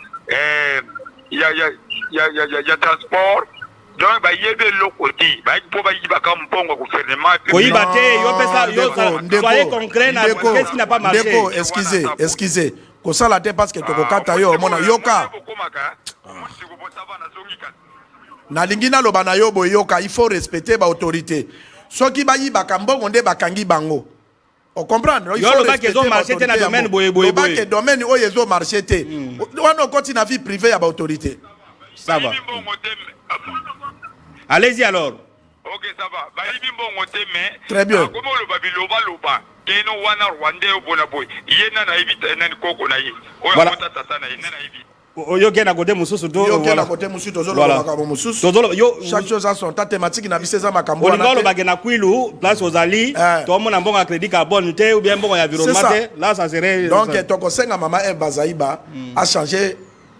Speaker 9: transport donc ba yebe lokoti ba po ba yiba ka mpongo gouvernement
Speaker 1: oui baté yo pesa yo soyez concret na qu'est-ce qui n'a pas marché
Speaker 2: Ndeko excusez ko sala te parce que to ko kata yo mona yoka na lingina loba na yo boyoka il faut respecter ba autorité soki ba yiba ka mbongo nde bakangi bango on comprendre il faut respecter
Speaker 1: yo marché te na domaine boye
Speaker 2: ba ke domaine o yezo marché te wana okoti na vie privée ya ba autorité
Speaker 1: ça va. Allez-y alors.
Speaker 9: Ok, ça va. Baïbi bon mais
Speaker 2: très bien.
Speaker 9: Comment le babi loba keno wana rwandais au bonaboy. Yena na évite nani koko na yi. Oya mota tata na yena na évite.
Speaker 1: Oyo kena côté mususu to
Speaker 2: yo kena côté mususu tozolo makabo mususu. Tozolo yo chaque chose a son thématique na biseza makambo
Speaker 1: wana. On va le bagena kwilu place aux ali to mona mbonga crédit carbone te ou bien mbonga ya environnement là ça serait
Speaker 2: donc toko senga mama Bazaiba a changé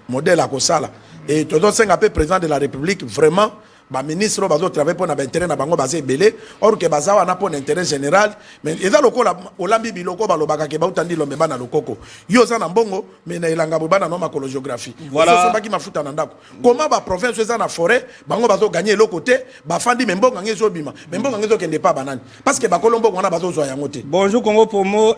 Speaker 2: modèle à kosala et todo senga pe président de la République vraiment ba ministre bazo travailler pour na intérêt na bango basé belé or que bazawa na pour intérêt général mais eza lokola olambi biloko balobaka ke bautandi lombe bana lokoko yo za na mbongo mais na ilanga bana no makolo géographie
Speaker 1: voilà
Speaker 2: so baki mafuta na ndako comment ba province eza na forêt bango bazo gagner eloko te ba fandi mbongo ngezo bima mbongo ngezo kende pa banani parce que ba kolombo wana bazo zo yango te.
Speaker 1: Bonjour Congo Promo,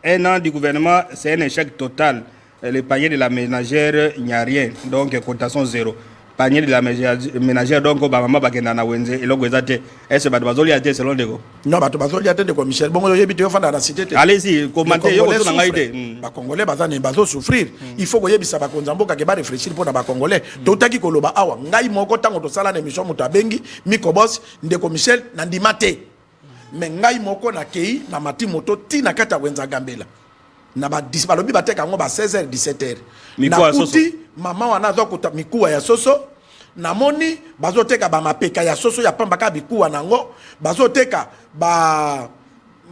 Speaker 1: un an du gouvernement c'est un échec total. Le panier de la ménagère il n'y a rien donc cotation zéro. Panier de la ménagère donc ba mama bakenda na wenze eloko ezate est-ce ba bazoli ate selon Ndeko
Speaker 2: non ba bazoli ate de Michel bongo yo bité fanda na cité te
Speaker 1: allez-y commenter yo to na ngaite
Speaker 2: ba congolais bazane bazo souffrir il faut koyebisa ba konzamboka ke ba réfléchir pour na ba congolais to taki koloba awa ngai moko tango to sala na émission mutabengi mikobos Ndeko Michel na ndimate mais ngai moko na kei na mati moto tina kata wenza gambela na ba disbalobi bateka ngo ba 16h 17h na kuti mama wana zo kuta mikuwa ya soso na moni bazoteka ba mapeka ya soso ya pamba ka bikuwa nango bazoteka ba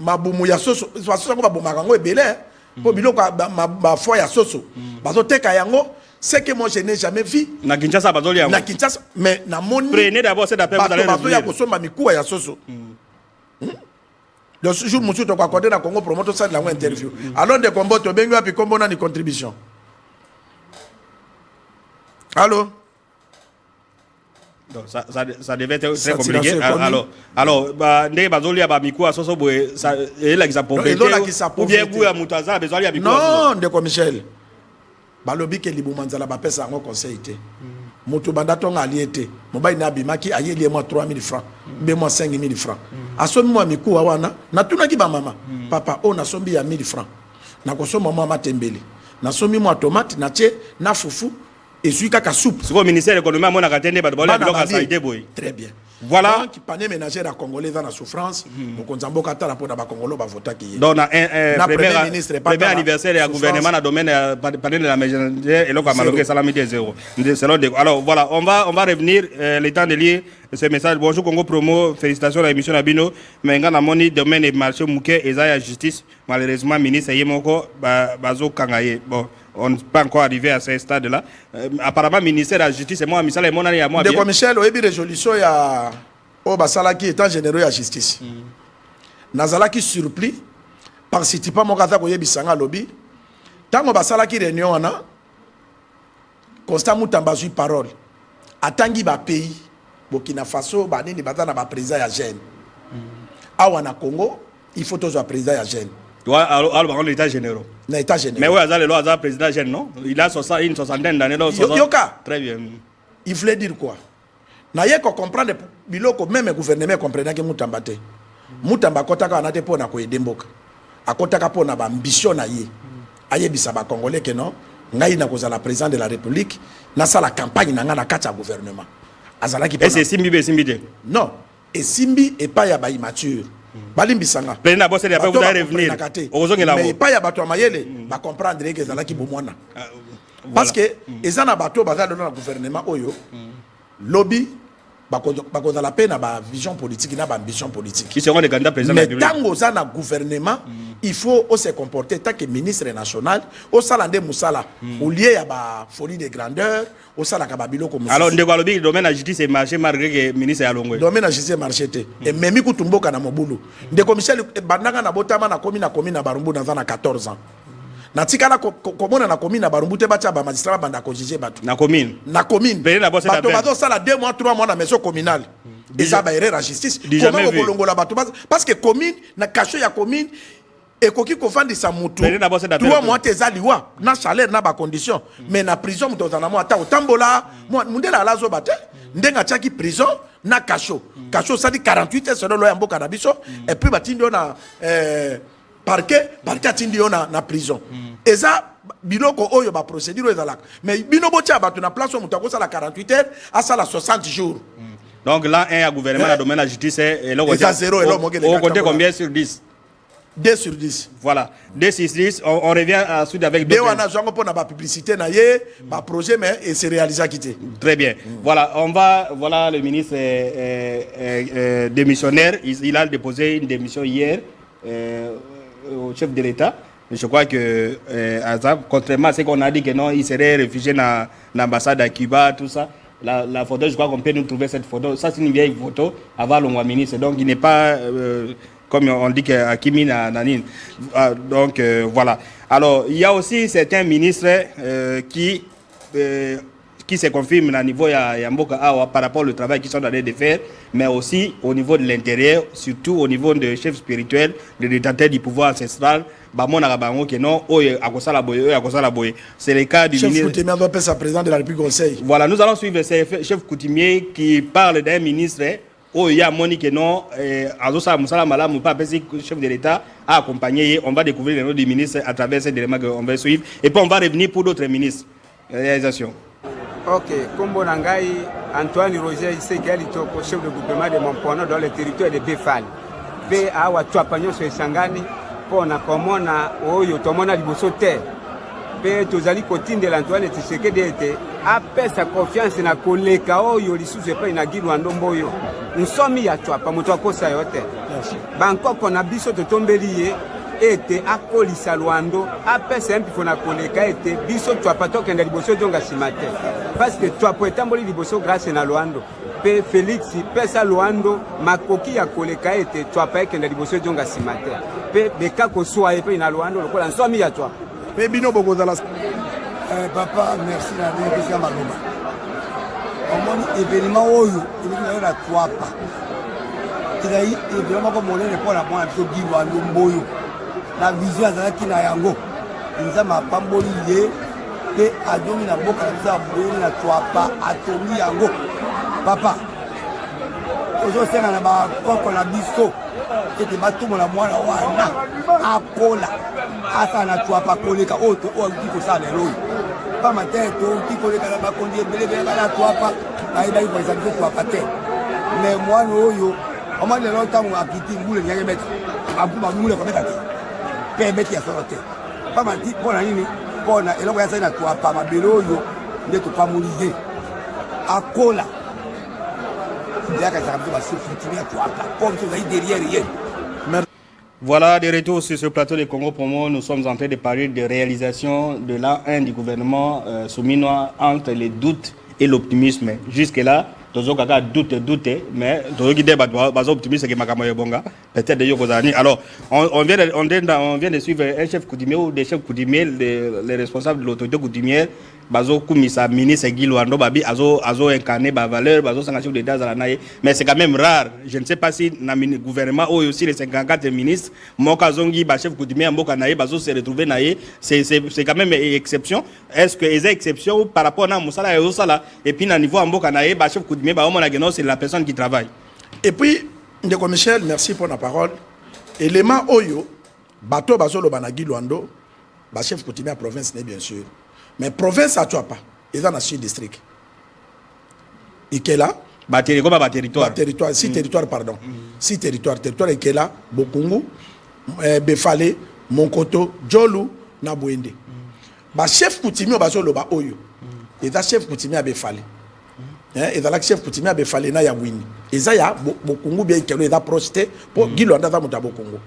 Speaker 2: mabumu ya soso soso ngo ba bomaka ngo ebele po biloko ba foi ya soso bazoteka yango c'est que moi je n'ai jamais vu
Speaker 1: na Kinshasa bazoli yango
Speaker 2: na Kinshasa mais na moni
Speaker 1: prenez d'abord cette appel vous allez
Speaker 2: bazoya kosomba mikuwa ya soso le jour monsieur to accordé na Congo promoto ça de la interview alors de combo to bengi wapi kombo na ni contribution allô
Speaker 1: donc ça devait être très compliqué alors ba ndé bazoli ba mikuwa soso boye ça et là qui ça pauvreté ou bien goût ya mutaza bezali ya mikuwa
Speaker 2: non Ndeko Michel balobi ke libumanzala ba pesa ngo conseil te mutu bandato ngali ete mobai na bimaki ayeli moi 3000 francs be moi 5000 francs asomi moi mikuwa wana na tunaki ba mama papa o na sombi ya 1000 francs na kosoma moi matembele na somi moi tomate na tie na fufu et celui kaka soupe
Speaker 1: c'est au ministère de l'économie mon akatende ba bola biloko ça ide boy
Speaker 2: très bien
Speaker 1: voilà
Speaker 2: qui panier ménagère à congolais dans la souffrance donc on zamboka tala pour na ba congolo ba vota ki
Speaker 1: donc na premier anniversaire ya gouvernement na domaine panier de la ménagère et loko maloke salamité zéro selon alors voilà on va revenir le temps de lire ce message. Bonjour Congo Promo, félicitations à l'émission Nabino. Mais quand on a moni domaine et marché mouké et la justice, malheureusement ministre Yemoko bazo kangaye. Bon, on n'est pas encore arrivé à ce stade-là. Apparemment ministère de la justice et moi misala et mon année à moi.
Speaker 2: Ndeko Michel oyebi résolution ya o basala qui étant généreux à justice. Nazala qui surpris participa mo kaza ko yebisanga lobby. Tango basala qui réunion ana Constant Mutamba zui parole. Atangi ba pays Burkina Faso banini bazana ba président ya jeune. Awa na Congo, il faut toujours président ya jeune.
Speaker 1: Toi alors on l'état généraux.
Speaker 2: Na état général.
Speaker 1: Mais ouais azale lo azale président jeune non? Il a une soixantaine d'années là.
Speaker 2: Yoka.
Speaker 1: Très bien.
Speaker 2: Il voulait dire quoi? Na yeko comprendre biloko même gouvernement comprendre que Mutamba te. Mutamba kotaka na te pona ko edemboka. Akotaka pona ba ambition na ye. Ayebisa ba congolais que non, ngai na kozala président de la République, na sala campagne na nga na kati ya gouvernement.
Speaker 1: Et c'est Simbi Besimbide.
Speaker 2: Non, et Simbi et pas ya ba immature. Balimbisanga.
Speaker 1: Plein d'abord c'est après vous allez revenir.
Speaker 2: Mais pas ya bato mayele ba comprendre que ezala ki bomwana. Parce que ezana bato bazala dans le gouvernement oyo lobby bakozala pe na ba vision politique na ba ambition politique.
Speaker 1: Qui seront les candidats présidents de la
Speaker 2: République. Mais tant aux na gouvernement, il faut se comporter tant que ministre national, au salande musala, au lieu à ba folie de grandeur, au salaka babilo comme.
Speaker 1: Alors ndeko alobi domaine la justice et marché malgré que ministre ya longwe.
Speaker 2: Domaine la justice et marché te. Et memi kutumboka na mobulu. Ndeko Michel bandanga na botama na commune na Barumbu dans 14 ans. Na tikala komona na commune na Barumbu te bacha ba magistrat banda ko juger batu.
Speaker 1: Na commune.
Speaker 2: Bato bazo sala 2 mois 3 mois na maison communale. Et ça ba erreur la justice. Comment bolongola batu parce que commune na caché ya commune et koki ko fandisa mutu 3 mois te zaliwa na salaire na ba condition mais na prison mutu za na mo ata otambola mundela alazo bate ndenga chaki prison na cacho ça dit 48 heures selon loi mboka na biso et puis batindi na parquet atindi na prison eza biloko oyo ba procédure ezalaka mais bino botia batu na place mutu akosala 48 heures asala 60 jours.
Speaker 1: Donc là un gouvernement dans le domaine de la justice et là on compte combien sur 10?
Speaker 2: 2 sur 10.
Speaker 1: Voilà. 2 sur 10. On revient ensuite avec
Speaker 2: d'autres. On a besoin de la publicité, de projet, mais c'est réalisé à quitter.
Speaker 1: Très bien. Voilà. Voilà le ministre démissionnaire. Il a déposé une démission hier au chef de l'État. Je crois que, contrairement à ce qu'on a dit que non, il serait réfugié dans l'ambassade à Cuba, tout ça. La photo, je crois qu'on peut nous trouver cette photo. Ça, c'est une vieille photo avant le ministre. Donc, il n'est pas... comme on dit à Kimi Nanine. Donc, voilà. Alors, il y a aussi certains ministres qui se confirment à niveau Yamboka par rapport au travail qu'ils sont en train de faire, mais aussi au niveau de l'intérieur, surtout au niveau des chefs spirituels, des détenteurs du pouvoir ancestral. C'est le cas du
Speaker 2: chef
Speaker 1: ministre.
Speaker 2: Coutumier doit passer président de la République Conseil.
Speaker 1: Voilà, nous allons suivre ces chefs coutumiers qui parlent d'un ministre. Oh, il y a Monique non, Azosa Moussala Malam, pas chef de l'État, a accompagné. On va découvrir les noms du ministre à travers ces éléments qu'on va suivre. Et puis on va revenir pour d'autres ministres. Réalisation.
Speaker 10: Ok, Kombo Nangai, Antoine Roger, ici qui est le chef de gouvernement de Montpono dans le territoire de Befal. Pe awa tuapagnon sur Sangani, pour na komona, oyo tomona liboso terre. Pe tozali kotinde l'Antoine Tshisekedi ete apesa sa confiance na koleka oyo lisusu epai na Gilwando mboyo nsomi ya twapa moto akosa yote bankoko na biso totombeli ye ete akolisa Lwando apesa mpifo na koleka ete biso twapa tokenda liboso jonga simate parce que twapo etamboli liboso grâce na Lwando pe Félix pesa Lwando makoki ya koleka ete twapa ekenda liboso jonga simate pe beka koswa epai na Lwando lokola nsomi ya twapa.
Speaker 11: Papa, merci la vie à Maloma. Au moins, événement Oyo, il y a 3 pas. Il y a évidemment comme on est pour la bonne chose qui va nous la vision à qui n'a yango. Nous avons pas bolidé et à dominer la boca de la 3 pas à Tomi yango. Papa, aujourd'hui, c'est un peu la bisto. Et des bateaux dans la moelle à Kola. À na toi pas collé qu'à autre ou qui que ça les lois. Pas ma tête qui collé qu'à la conduire belé la toi pas. Là il faut examiner toi pas tête. Mais moi no yo, au moins le longtemps on a quitté boule n'y a mettre. A boule boule comme ça. Permettre à sortir. Pas ma dit pour la nini pour na et là ça na toi pas ma bélo yo ne te pas mourir. À Kola.
Speaker 1: Voilà, de retour sur ce plateau de Congo Promo, nous sommes en train de parler de réalisation de l'an 1 du gouvernement souminois entre les doutes et l'optimisme. Jusque-là, Tozokaka doute, mais Tozokide Bazo optimiste que Makamoye Bonga, peut-être de Yokozani. Alors, on vient de suivre un chef coutumier ou des chefs coutumiers, les responsables de l'autorité coutumière. Bazo Koumissa, ministre Gilwando Babi, Azo incarné ba valeur, Bazo Sangachi de Dazalanaye. Mais c'est quand même rare. Je ne sais pas si dans le gouvernement ou aussi les 54 ministres, Moka Zongi, chef coutumier, Moka Naye, Bazo se retrouver Naye. C'est quand même une exception. Est-ce que c'est une exception par rapport à Moussala et Osala? Et puis, à niveau Mboka Naye, chef coutumier, c'est la personne qui travaille.
Speaker 2: Et puis, Ndeko Michel, merci pour la parole. Élément Oyo, Bato Bazo Lobana Gilwando, chef coutumier à province, bien sûr. Mais province à Tuapa, ils ont un district. Et qu'est là?
Speaker 1: Territoire.
Speaker 2: Territoire, 6 territoires, pardon. 6 territoires. Territoire et qu'est là? Bokungu, Befale, Monkoto, Djolu, Nabouende. Chef coutumier au Bazo Loba Oyo. Et chef coutumier à Befale. et dans la chef coutumier be falena ya wini eza ya bokungu bien kelo eza projeté pour Gilwanda za muta bokungu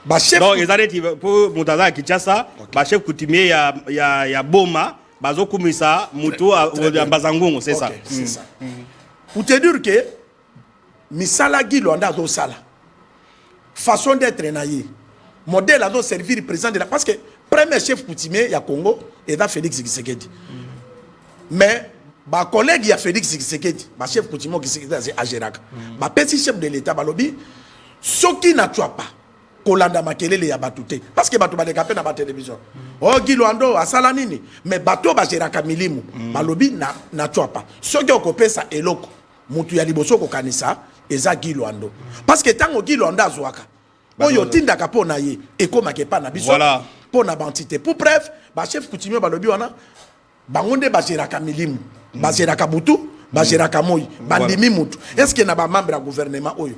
Speaker 2: ba chef
Speaker 1: donc ils arrêtent pour mutaza Kinshasa ba chef coutumier ya boma bazo kumisa mutu a bazangungu c'est ça
Speaker 2: c'est ça pour te dire que misala Gilwanda do sala façon d'être naïe modèle a do servir président de la parce que premier chef coutumier ya Congo est Félix Tshisekedi mais ba collègue ya Félix Tshisekedi ba chef coutumier qui c'est Ageraka ba petit chef de l'état balobi soki na tua pas kolanda makelele ya batute parce que bato ba lekapé na ba télévision oh Gilwanda asala nini mais bato ba Geraka milimu balobi na tua pas soki okopesa eloko mutu ya liboso ko kanisa eza Gilwanda parce que tango Gilwanda azwaka oyo tindaka pona ye ekomake pa na biso pona bantité pour bref ba chef coutumier balobi wana bangonde ba Geraka milimu ba Geraka butu ba Geraka moi bandimi mutu est-ce que na ba membre du gouvernement oyo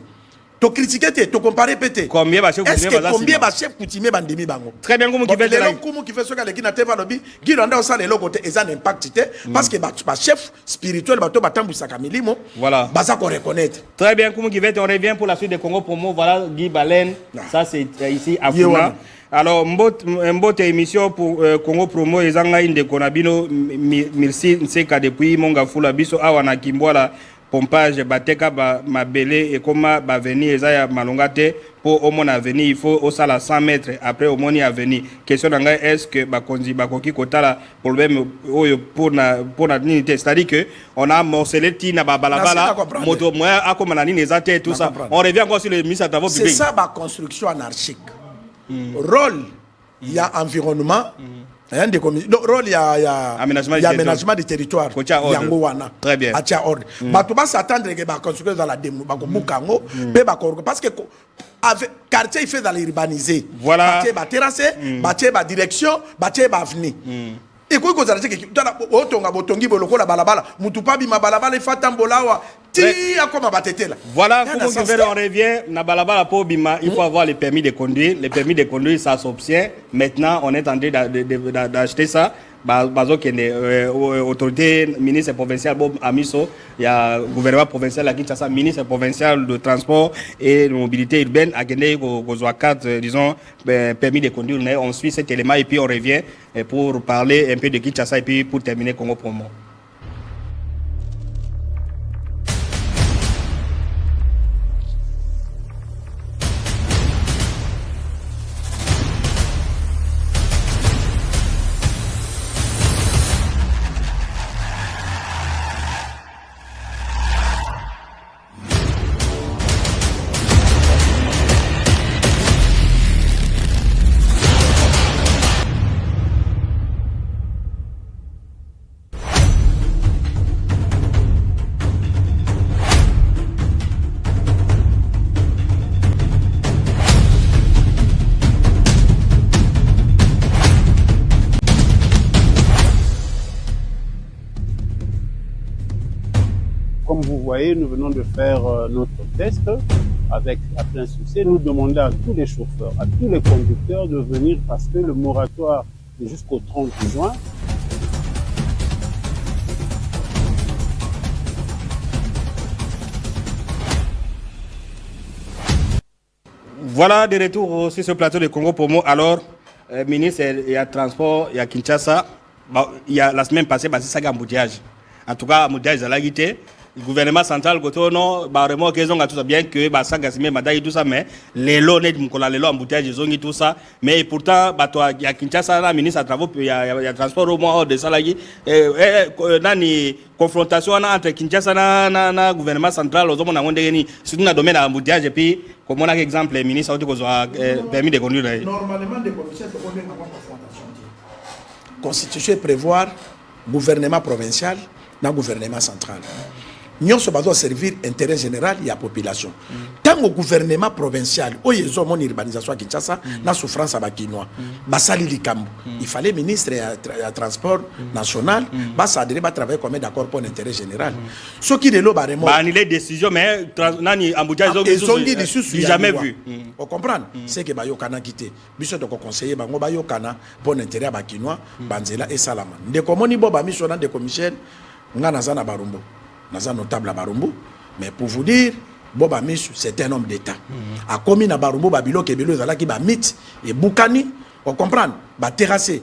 Speaker 2: to critiquer te to comparer pété
Speaker 1: combien ba chef coutumier
Speaker 2: est-ce que combien ba chef coutumier bandimi bango
Speaker 1: très bien comme qui fait
Speaker 2: là comme qui fait ce que na teva lobby Gilwanda au sale côté ezan impact te parce que ba chef spirituel bato batambusaka milimo
Speaker 1: voilà
Speaker 2: baza ko reconnaître
Speaker 1: très bien comme qui fait on revient pour la suite de Congo Promo voilà Guy Baleine ça c'est ici à Funa. Alors, mbote émission pour Congo Promo ezanga inde konabino merci nseka depuis monga fula biso awa na Kimbwala pompage bateka ba mabele et comment ba venir ezaya malongate pour au mon avenir il faut au sala 100 mètres après au moni avenir question nanga est-ce que ba konzi ba koki kotala problème oyo pour na nité c'est-à-dire que on a morcelé tina ba balabala moto moya akoma na nini ezate tout ça on revient encore sur le ministre des travaux publics
Speaker 2: c'est ça ba construction anarchique rôle il y a environnement rôle il y a aménagement du territoire yango wana
Speaker 1: très bien
Speaker 2: atia ordre bato ba s'attendre que ba construire dans la demo ba ko mukango pe ba parce que avec quartier il fait dans l'urbanisé
Speaker 1: voilà
Speaker 2: ba terrasse ba direction ba avenue et quoi que ça dit que dans otonga botongi boloko la balabala mutu pa bima balabala ifatambolawa ti akoma batetela
Speaker 1: voilà comment on revient na balabala pour bima il faut avoir le permis de conduire ça s'obtient maintenant on est en train d'acheter ça bazo kende autorité ministre provincial Bob Amiso il y a gouvernement provincial à Kinshasa ministre provincial de transport et de mobilité urbaine à kende kozwa carte disons permis de conduire on suit cet élément et puis on revient pour parler un peu de Kinshasa et puis pour terminer Congo Promo.
Speaker 12: Comme vous voyez, nous venons de faire notre test avec à plein succès. Nous demandons à tous les chauffeurs, à tous les conducteurs de venir parce que le moratoire est jusqu'au 30 juin.
Speaker 1: Voilà de retour sur ce plateau de Congo Promo. Alors, ministre, il y a transport, il y a Kinshasa. Il y a la semaine passée, c'est ça embouteillage. En tout cas, embouteillage à la guité. Le gouvernement central, non, vraiment, qu'ils ont tout ça, bien que, ça gaspille, tout ça, mais les lots, les embouteillage, ils ont tout ça. Mais pourtant, il y a Kinshasa, la ministre à travaux, il y a transport au moins de ça, nani confrontation entre Kinshasa et gouvernement central, surtout dans le domaine de l'embouteillage, et puis, comme on a exemple, les ministres ont permis de conduire.
Speaker 2: Normalement, les commissaires ont une confrontation. Constitution prévoir gouvernement provincial dans gouvernement central. Nous devons servir l'intérêt général et la population. Tant que le gouvernement provincial, où ils ont une urbanisation à Kinshasa, la souffrance à Bakinois, il fallait ministre de transport national, s'adhérer à travailler comme d'accord pour l'intérêt général. Ce qui est là,
Speaker 1: il y a des décisions, mais ils ont jamais vu.
Speaker 2: Vous comprenez? C'est que Bayokana quitté. Biso de conseiller Bayokana pour l'intérêt à Bakinois, Banzela et Salama. Des communes, Boba Mission des commissaires. nga naza na Barumbu naza notable à Barumbu mais pour vous dire Boba Misu c'est un homme d'état a commis na Barumbu babilo kebelo ezalaki ba mythe et bukani on comprend ba terrasser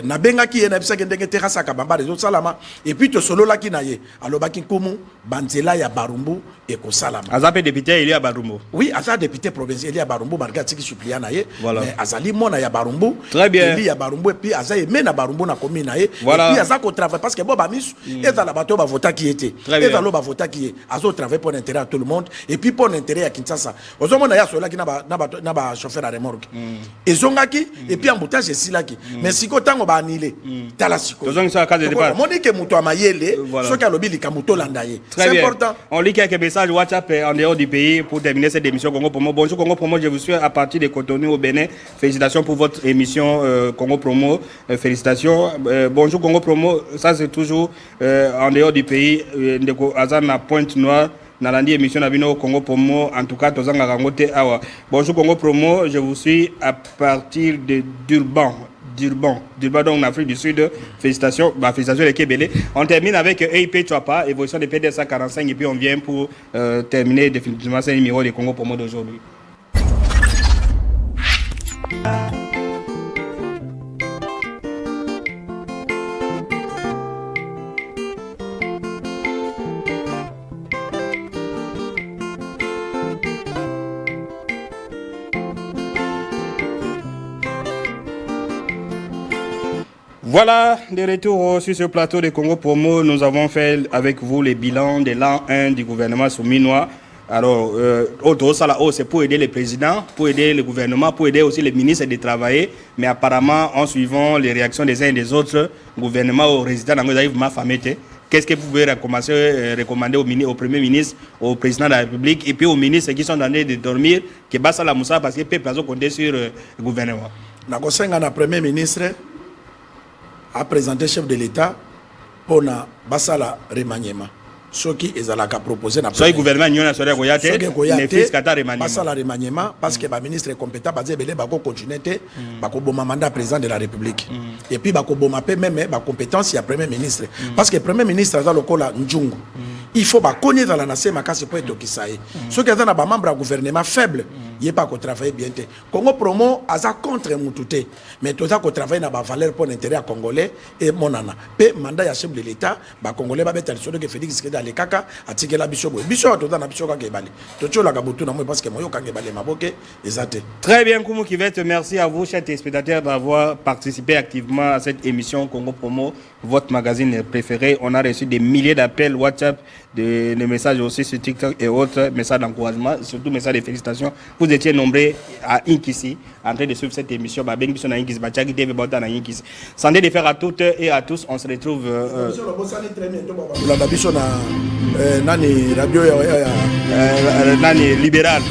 Speaker 2: na benga ki na bisa kendenge terrassa ka bamba rezo salama et puis to solo la ki na ye alobaki kumu banzela ya Barumbu et ko salama
Speaker 1: azape député il y a Barumbu
Speaker 2: oui aza député provincial il y a Barumbu marga tiki suppléant na ye
Speaker 1: voilà.
Speaker 2: Mais azali mona ya Barumbu
Speaker 1: très bien
Speaker 2: il y a Barumbu et puis aza aimé na Barumbu na commune na ye
Speaker 1: voilà.
Speaker 2: Et puis aza ko travaille parce que Boba Misu et dans la bateau ba vota qui était et dans l'eau ba vota qui est azo travaille pour l'intérêt à tout le monde et puis pour l'intérêt à Kinshasa ozomona ya sola ki na ba chauffeur à remorque ezongaki et puis embouteillage esilaki mais siko tango ba annulé tala siko monique muto amayele soki alobi likamuto landa ye c'est important.
Speaker 1: On lit quelques messages WhatsApp en dehors du pays pour terminer cette émission Congo Promo. Bonjour Congo Promo, je vous suis à partir de Cotonou au Bénin. Félicitations pour votre émission Congo Promo. Félicitations. Bonjour Congo Promo, ça c'est toujours en dehors du pays. Ndeko Azana Pointe-Noire. Nalandi émission Nabino Congo Promo. En tout cas, Tozanga Rangote Awa. Bonjour Congo Promo, je vous suis à partir de Durban, donc en Afrique du Sud. Félicitations, félicitations les Kébélés. On termine avec EIP Chouapa, évolution des PDS 45 et puis on vient pour terminer définitivement ce numéro de Congo Promo d'aujourd'hui. Voilà, de retour sur ce plateau de Congo Promo, nous avons fait avec vous les bilans de l'an 1 du gouvernement souminois. Alors, c'est pour aider les présidents, pour aider le gouvernement, pour aider aussi les ministres de travailler. Mais apparemment, en suivant les réactions des uns et des autres, le gouvernement au résident m'a famete. Qu'est-ce que vous pouvez recommander au Premier ministre, au Président de la République et puis aux ministres qui sont en train de dormir, qui bassent la moussa parce que le peuple a compté sur le gouvernement.
Speaker 2: Le Premier ministre a présenté chef de l'État pour na basala remaniement. Ce qui est à la proposé na
Speaker 1: le gouvernement n'y a pas goyate mais fils kata remaniement.
Speaker 2: Basala remaniement parce que le ministre est compétent basé belé bako continuer bako boma mandat président de la République. Et puis bako boma pe même ba compétence il y a premier ministre parce que premier ministre a lokola njungu. Il faut connaître dans la nation makasi pour être kisaye. Ceux qui sont dans membre du gouvernement faible, il pas qu'on travaille bien. Congo Promo a contre Moutouté, mais tout ça qu'on travaille dans la valeur pour l'intérêt congolais et monana. Pe mandat ya chef de l'État, ba congolais ba betal que Félix Tshisekedi ale kaka atike la biso biso to na biso ka kebali. To tcho la gabutu na moi parce que moyo ka kebali maboke ezate.
Speaker 1: Très bien Koumou Kivette, merci à vous chers téléspectateurs d'avoir participé activement à cette émission Congo Promo, votre magazine préféré. On a reçu des milliers d'appels WhatsApp, des messages aussi sur TikTok et autres, messages d'encouragement, surtout messages de félicitations. Vous étiez nombreux à Inkisi en train de suivre cette émission. Sans défaire à toutes et à tous, on se retrouve.
Speaker 2: Nani radio
Speaker 1: Nani libéral.